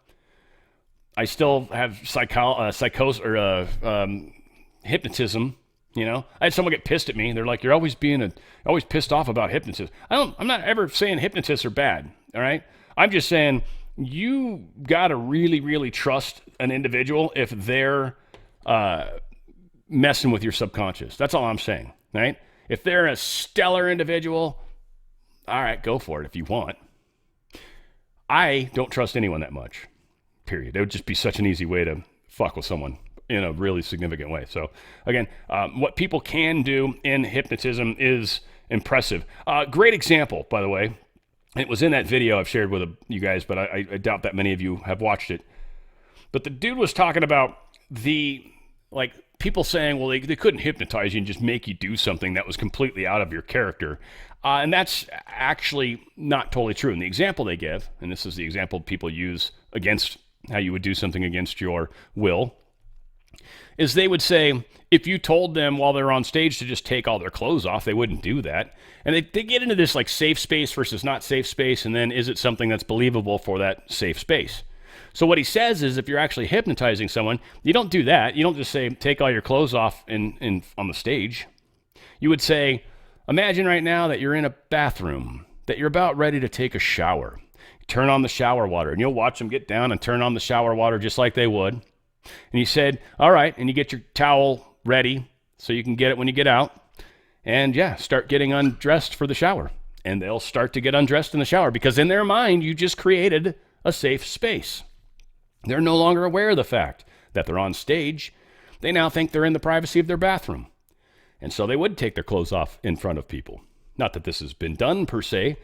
I still have psychosis or hypnotism. You know, I had someone get pissed at me. They're like, you're always pissed off about hypnotists. I'm not ever saying hypnotists are bad. All right. I'm just saying you got to really, really trust an individual if they're messing with your subconscious. That's all I'm saying. Right. If they're a stellar individual, all right, go for it if you want. I don't trust anyone that much, period. It would just be such an easy way to fuck with someone in a really significant way. So again, what people can do in hypnotism is impressive. Great example, by the way. It was in that video I've shared with you guys, but I doubt that many of you have watched it. But the dude was talking about people saying, well, they couldn't hypnotize you and just make you do something that was completely out of your character. And that's actually not totally true. And the example they give, and this is the example people use against how you would do something against your will, is they would say, if you told them while they're on stage to just take all their clothes off, they wouldn't do that. And they get into this like safe space versus not safe space, and then is it something that's believable for that safe space? So what he says is, if you're actually hypnotizing someone, you don't do that. You don't just say, take all your clothes off on the stage. You would say, Imagine right now that you're in a bathroom, that you're about ready to take a shower. Turn on the shower water, and you'll watch them get down and turn on the shower water just like they would. And you said, all right, and you get your towel ready so you can get it when you get out. And yeah, start getting undressed for the shower. And they'll start to get undressed in the shower because in their mind, you just created a safe space. They're no longer aware of the fact that they're on stage. They now think they're in the privacy of their bathroom. And so they would take their clothes off in front of people. Not that this has been done per se,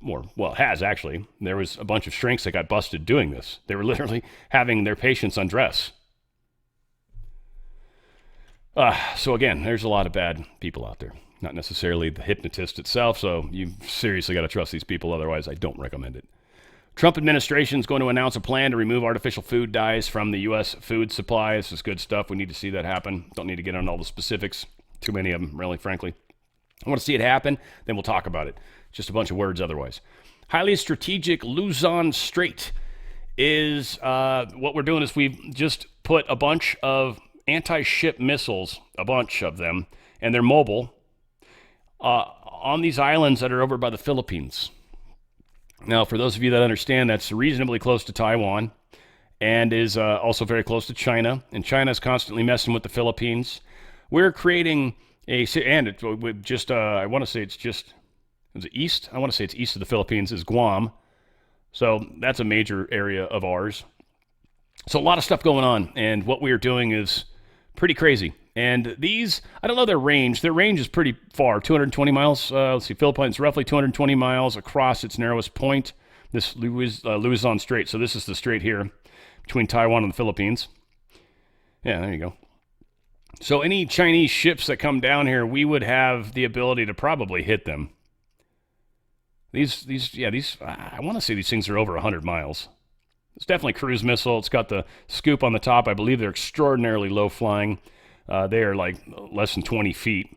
or, well, it has actually. There was a bunch of shrinks that got busted doing this. They were literally having their patients undress. So again, there's a lot of bad people out there. Not necessarily the hypnotist itself, so you seriously got to trust these people. Otherwise, I don't recommend it. Trump administration is going to announce a plan to remove artificial food dyes from the U.S. food supply. This is good stuff. We need to see that happen. Don't need to get on all the specifics. Too many of them, really, frankly. I want to see it happen, then we'll talk about it. Just a bunch of words otherwise. Highly strategic Luzon Strait is what we're doing is we've just put a bunch of anti-ship missiles, a bunch of them, and they're mobile, on these islands that are over by the Philippines. Now, for those of you that understand, that's reasonably close to Taiwan and is also very close to China. And China is constantly messing with the Philippines. We're creating I want to say it's just, is it east? I want to say it's east of the Philippines is Guam. So that's a major area of ours. So a lot of stuff going on. And what we are doing is pretty crazy. And these, I don't know their range. Their range is pretty far, 220 miles. Let's see, Philippines, roughly 220 miles across its narrowest point, this Luzon Strait. So this is the strait here between Taiwan and the Philippines. Yeah, there you go. So any Chinese ships that come down here, we would have the ability to probably hit them. These, I want to say these things are over 100 miles. It's definitely a cruise missile. It's got the scoop on the top. I believe they're extraordinarily low flying. They are like less than 20 feet.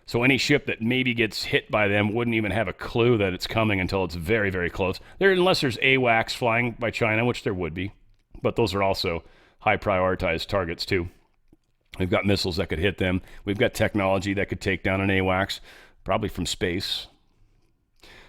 So any ship that maybe gets hit by them wouldn't even have a clue that it's coming until it's very, very close. Unless there's AWACS flying by China, which there would be. But those are also high prioritized targets too. We've got missiles that could hit them. We've got technology that could take down an AWACS, probably from space.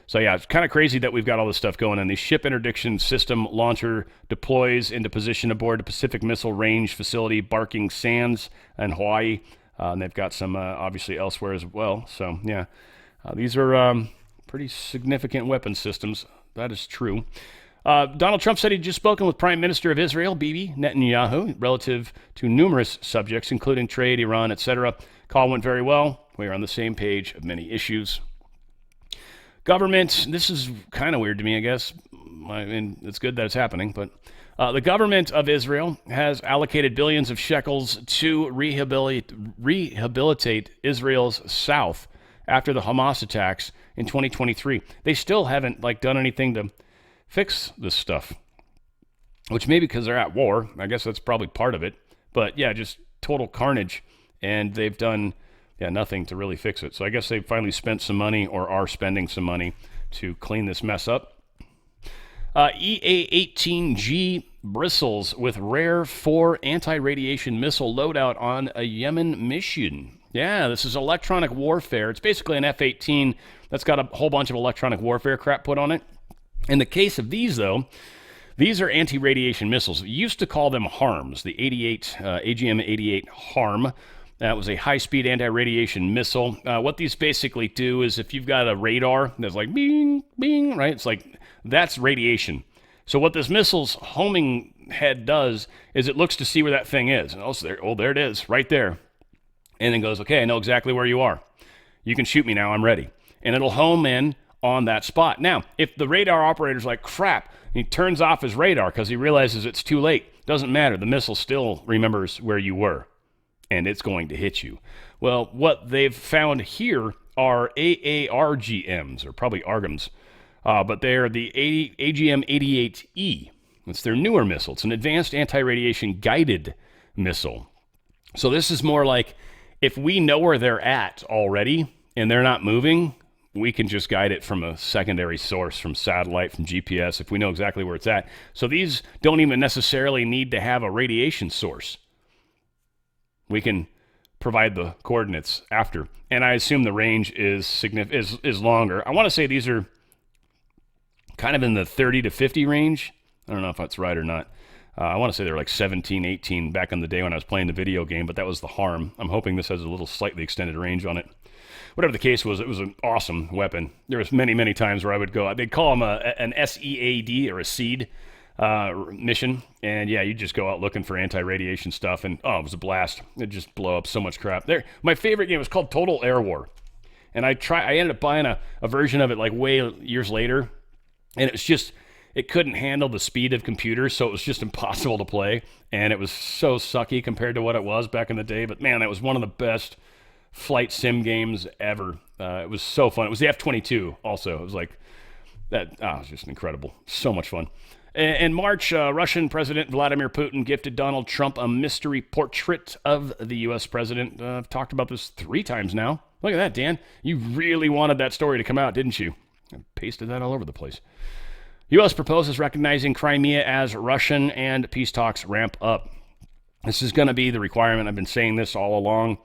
So yeah, it's kind of crazy that we've got all this stuff going on. The Ship Interdiction System launcher deploys into position aboard the Pacific Missile Range facility, Barking Sands in Hawaii. And they've got some obviously elsewhere as well. So yeah, these are pretty significant weapon systems. That is true. Donald Trump said he'd just spoken with Prime Minister of Israel, Bibi Netanyahu, relative to numerous subjects, including trade, Iran, etc. Call went very well. We are on the same page of many issues. Government, this is kind of weird to me, I guess. I mean, it's good that it's happening, but the government of Israel has allocated billions of shekels to rehabilitate Israel's south after the Hamas attacks in 2023. They still haven't done anything to fix this stuff, which maybe because they're at war. I guess that's probably part of it. But yeah, just total carnage, and they've done nothing to really fix it. So I guess they finally spent some money or are spending some money to clean this mess up. EA-18G bristles with rare 4 anti-radiation missile loadout on a Yemen mission. Yeah, this is electronic warfare. It's basically an F-18 that's got a whole bunch of electronic warfare crap put on it. In the case of these, though, these are anti-radiation missiles. We used to call them HARMs, the AGM-88 HARM. That was a high-speed anti-radiation missile. What these basically do is if you've got a radar that's like bing, bing, right? It's like that's radiation. So what this missile's homing head does is it looks to see where that thing is. And there it is, right there. And then goes, okay, I know exactly where you are. You can shoot me now, I'm ready. And it'll home in on that spot. Now, if the radar operator's like, crap, he turns off his radar because he realizes it's too late, doesn't matter. The missile still remembers where you were. And it's going to hit you. Well, what they've found here are AARGMs, or probably ARGMs, but they're the AGM-88E. It's their newer missile. It's an advanced anti-radiation guided missile. So this is more like if we know where they're at already and they're not moving, we can just guide it from a secondary source, from satellite, from GPS, if we know exactly where it's at. So these don't even necessarily need to have a radiation source. We can provide the coordinates after. And I assume the range is longer. I want to say these are kind of in the 30 to 50 range. I don't know if that's right or not. I want to say they were like 17, 18 back in the day when I was playing the video game, but that was the harm. I'm hoping this has a little slightly extended range on it. Whatever the case was, it was an awesome weapon. There was many, many times where I would go, they'd call them an SEAD or a SEED mission. And yeah, you just go out looking for anti-radiation stuff. And it was a blast. It'd just blow up so much crap. My favorite game was called Total Air War. And I ended up buying a version of it like way years later. And it couldn't handle the speed of computers, so it was just impossible to play. And it was so sucky compared to what it was back in the day. But man, that was one of the best flight sim games ever. It was so fun. It was the F-22 also. It was like that. It was just incredible. So much fun. In March, Russian President Vladimir Putin gifted Donald Trump a mystery portrait of the U.S. president. I've talked about this 3 times now. Look at that, Dan. You really wanted that story to come out, didn't you? I pasted that all over the place. U.S. proposes recognizing Crimea as Russian and peace talks ramp up. This is going to be the requirement. I've been saying this all along.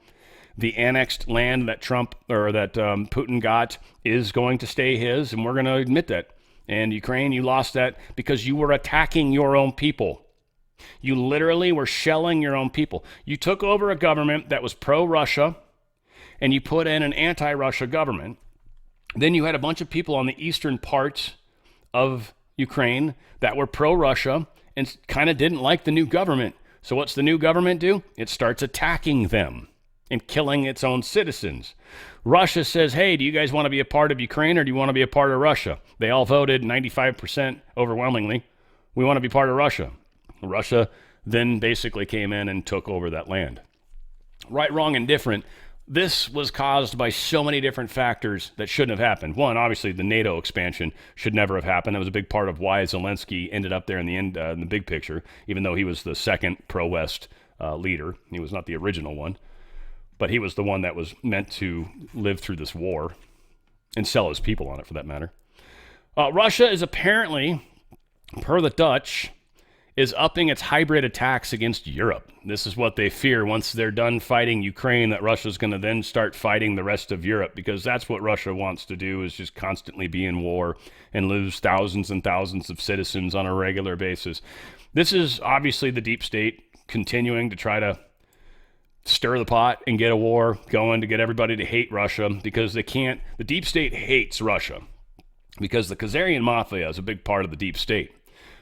The annexed land that Putin got is going to stay his, and we're going to admit that. And Ukraine, you lost that because you were attacking your own people. You literally were shelling your own people. You took over a government that was pro-Russia, and you put in an anti-Russia government. Then you had a bunch of people on the eastern parts of Ukraine that were pro-Russia and kind of didn't like the new government. So what's the new government do? It starts attacking them and killing its own citizens. Russia says, hey, do you guys want to be a part of Ukraine or do you want to be a part of Russia? They all voted 95% overwhelmingly. We want to be part of Russia. Russia then basically came in and took over that land. Right, wrong, and different. This was caused by so many different factors that shouldn't have happened. One, obviously, the NATO expansion should never have happened. That was a big part of why Zelensky ended up there in the end, in the big picture, even though he was the second pro-West leader. He was not the original one, but he was the one that was meant to live through this war and sell his people on it, for that matter. Russia is apparently, per the Dutch, is upping its hybrid attacks against Europe. This is what they fear once they're done fighting Ukraine, that Russia's going to then start fighting the rest of Europe, because that's what Russia wants to do, is just constantly be in war and lose thousands and thousands of citizens on a regular basis. This is obviously the deep state continuing to try to stir the pot and get a war going to get everybody to hate Russia, because they can't. The deep state hates Russia because the Khazarian Mafia is a big part of the deep state.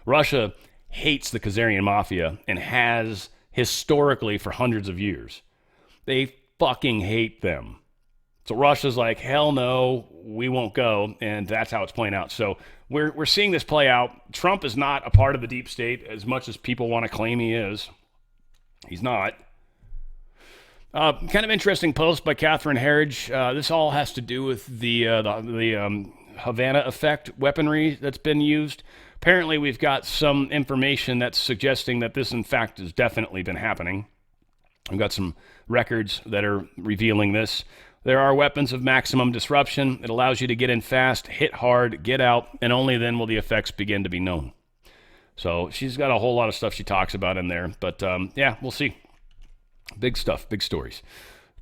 Russia hates the Khazarian Mafia and has historically for hundreds of years. They fucking hate them. So Russia's like, hell no, we won't go, and that's how it's playing out. So we're seeing this play out. Trump is not a part of the deep state as much as people want to claim he is. He's not. Kind of interesting post by Catherine Herridge. This all has to do with the Havana effect weaponry that's been used. Apparently, we've got some information that's suggesting that this, in fact, has definitely been happening. We've got some records that are revealing this. There are weapons of maximum disruption. It allows you to get in fast, hit hard, get out, and only then will the effects begin to be known. So she's got a whole lot of stuff she talks about in there. But, yeah, we'll see. Big stuff, big stories.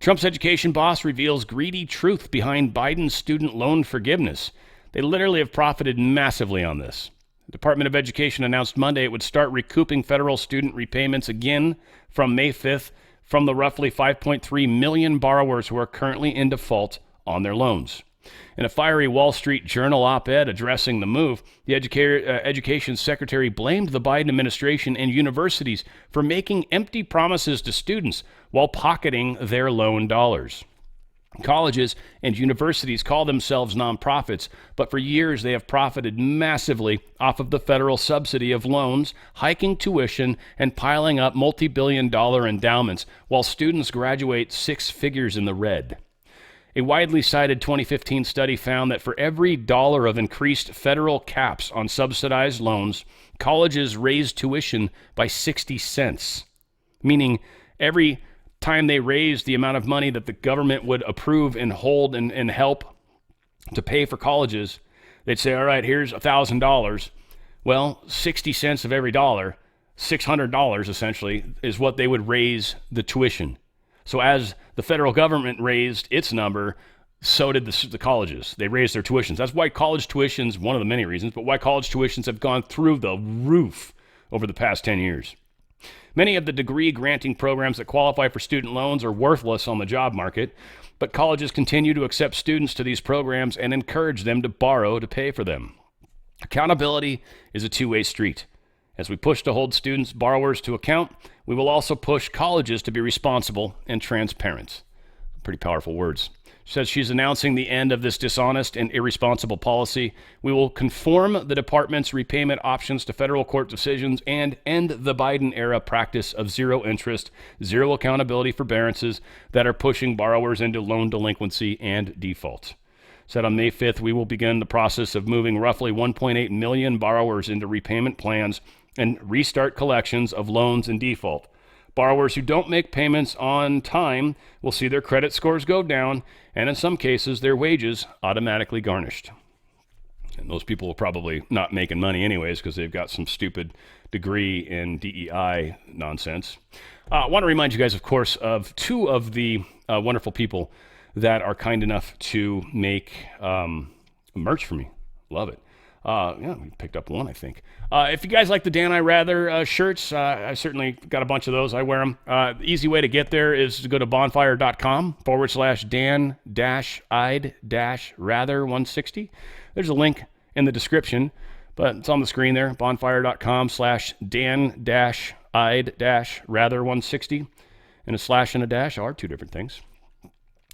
Trump's education boss reveals greedy truth behind Biden's student loan forgiveness. They literally have profited massively on this. The Department of Education announced Monday it would start recouping federal student repayments again from May 5th from the roughly 5.3 million borrowers who are currently in default on their loans. In a fiery Wall Street Journal op-ed addressing the move, the Education Secretary blamed the Biden administration and universities for making empty promises to students while pocketing their loan dollars. Colleges and universities call themselves nonprofits, but for years they have profited massively off of the federal subsidy of loans, hiking tuition, and piling up multi-billion-dollar endowments while students graduate 6 figures in the red. A widely cited 2015 study found that for every dollar of increased federal caps on subsidized loans, colleges raised tuition by 60 cents, meaning every time they raised the amount of money that the government would approve and hold and help to pay for colleges, they'd say, all right, here's $1,000. Well, 60 cents of every dollar, $600 essentially, is what they would raise the tuition. So as the federal government raised its number, so did the colleges. They raised their tuitions. That's why college tuitions, one of the many reasons, but why college tuitions have gone through the roof over the past 10 years. Many of the degree granting programs that qualify for student loans are worthless on the job market, but colleges continue to accept students to these programs and encourage them to borrow to pay for them. Accountability is a two-way street. As we push to hold students, borrowers to account, we will also push colleges to be responsible and transparent. Pretty powerful words. She says she's announcing the end of this dishonest and irresponsible policy. We will conform the department's repayment options to federal court decisions and end the Biden-era practice of zero interest, zero accountability forbearances that are pushing borrowers into loan delinquency and default. Said on May 5th, we will begin the process of moving roughly 1.8 million borrowers into repayment plans and restart collections of loans in default. Borrowers who don't make payments on time will see their credit scores go down, and in some cases, their wages automatically garnished. And those people will probably not making money anyways because they've got some stupid degree in DEI nonsense. I want to remind you guys, of course, of two of the wonderful people that are kind enough to make merch for me. Love it. Yeah, we picked up one, I think. If you guys like the Dan I Rather shirts, I certainly got a bunch of those. I wear them. The easy way to get there is to go to bonfire.com/Dan-I'd-Rather160. There's a link in the description, but it's on the screen there, bonfire.com/Dan-I'd-Rather160. And a slash and a dash are two different things.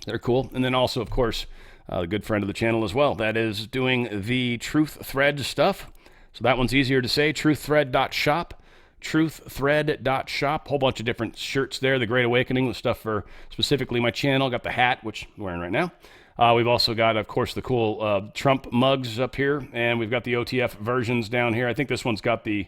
They're cool. And then also, of course, a good friend of the channel as well. That is doing the Truth Thread stuff. So that one's easier to say, truththread.shop, truththread.shop. Whole bunch of different shirts there. The Great Awakening, the stuff for specifically my channel. Got the hat, which I'm wearing right now. We've also got, of course, the cool Trump mugs up here. And we've got the OTF versions down here. I think this one's got the...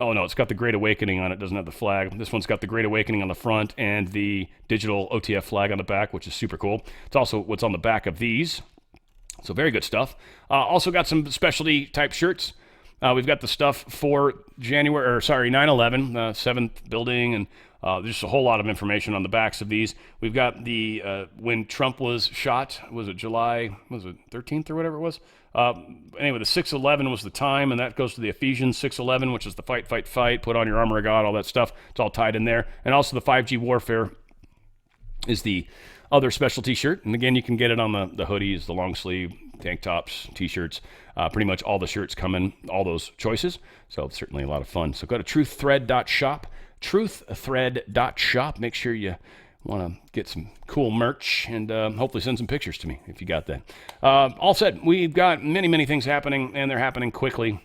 Oh, no, it's got the Great Awakening on it. It doesn't have the flag. This one's got the Great Awakening on the front and the digital OTF flag on the back, which is super cool. It's also what's on the back of these. So very good stuff. Also got some specialty type shirts. We've got the stuff for 9/11, 7th building, and there's a whole lot of information on the backs of these. We've got the when Trump was shot, was it July, 13th or whatever it was? Anyway, the 6/11 was the time, and that goes to the Ephesians 6:11, which is the fight, fight, fight, put on your armor of God, all that stuff. It's all tied in there. And also the 5G warfare is the other specialty shirt. And again, you can get it on the hoodies, the long sleeve, tank tops, t-shirts. Pretty much all the shirts come in all those choices. So it's certainly a lot of fun. So go to truththread.shop, truththread.shop. Make sure you want to get some cool merch and hopefully send some pictures to me if you got that. All said, we've got many, many things happening, and they're happening quickly.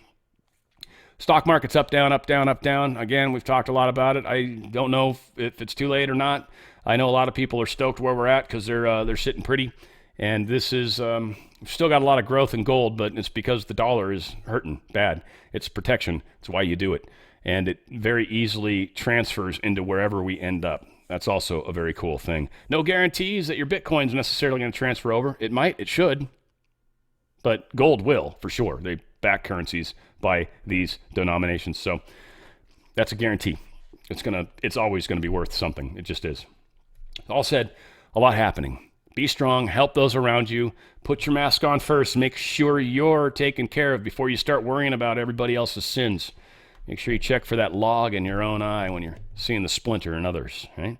Stock market's up, down, up, down, up, down. Again, we've talked a lot about it. I don't know if it's too late or not. I know a lot of people are stoked where we're at because they're sitting pretty. And this is, we've still got a lot of growth in gold, but it's because the dollar is hurting bad. It's protection. It's why you do it. And it very easily transfers into wherever we end up. That's also a very cool thing. No guarantees that your Bitcoin's necessarily going to transfer over. It might, it should, but gold will for sure. They back currencies by these denominations, so that's a guarantee. It's always going to be worth something. It just is. All said, a lot happening. Be strong. Help those around you. Put your mask on first. Make sure you're taken care of before you start worrying about everybody else's sins. Make sure you check for that log in your own eye when you're seeing the splinter in others, right?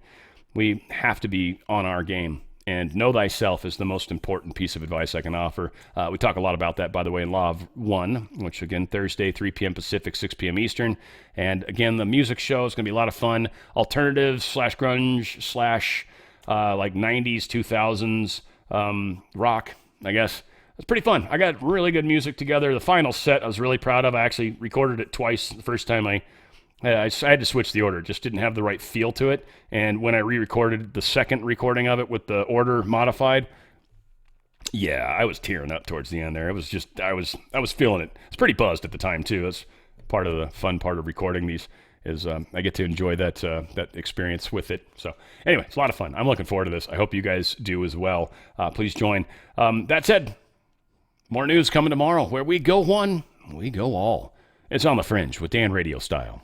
We have to be on our game, and know thyself is the most important piece of advice I can offer. We talk a lot about that, by the way, in Law of One, which, again, Thursday, 3 p.m. Pacific, 6 p.m. Eastern. And, again, the music show is going to be a lot of fun. Alternatives / grunge / like 90s, 2000s rock, I guess. It's pretty fun. I got really good music together. The final set I was really proud of. I actually recorded it twice. The first time I had to switch the order. It just didn't have the right feel to it. And when I re-recorded the second recording of it with the order modified, yeah, I was tearing up towards the end there. It was just, I was feeling it. It's pretty buzzed at the time too. That's part of the fun part of recording these is I get to enjoy that experience with it. So anyway, it's a lot of fun. I'm looking forward to this. I hope you guys do as well. Please join. That said, more news coming tomorrow. Where we go one, we go all. It's on the Fringe with Dan Radio Style.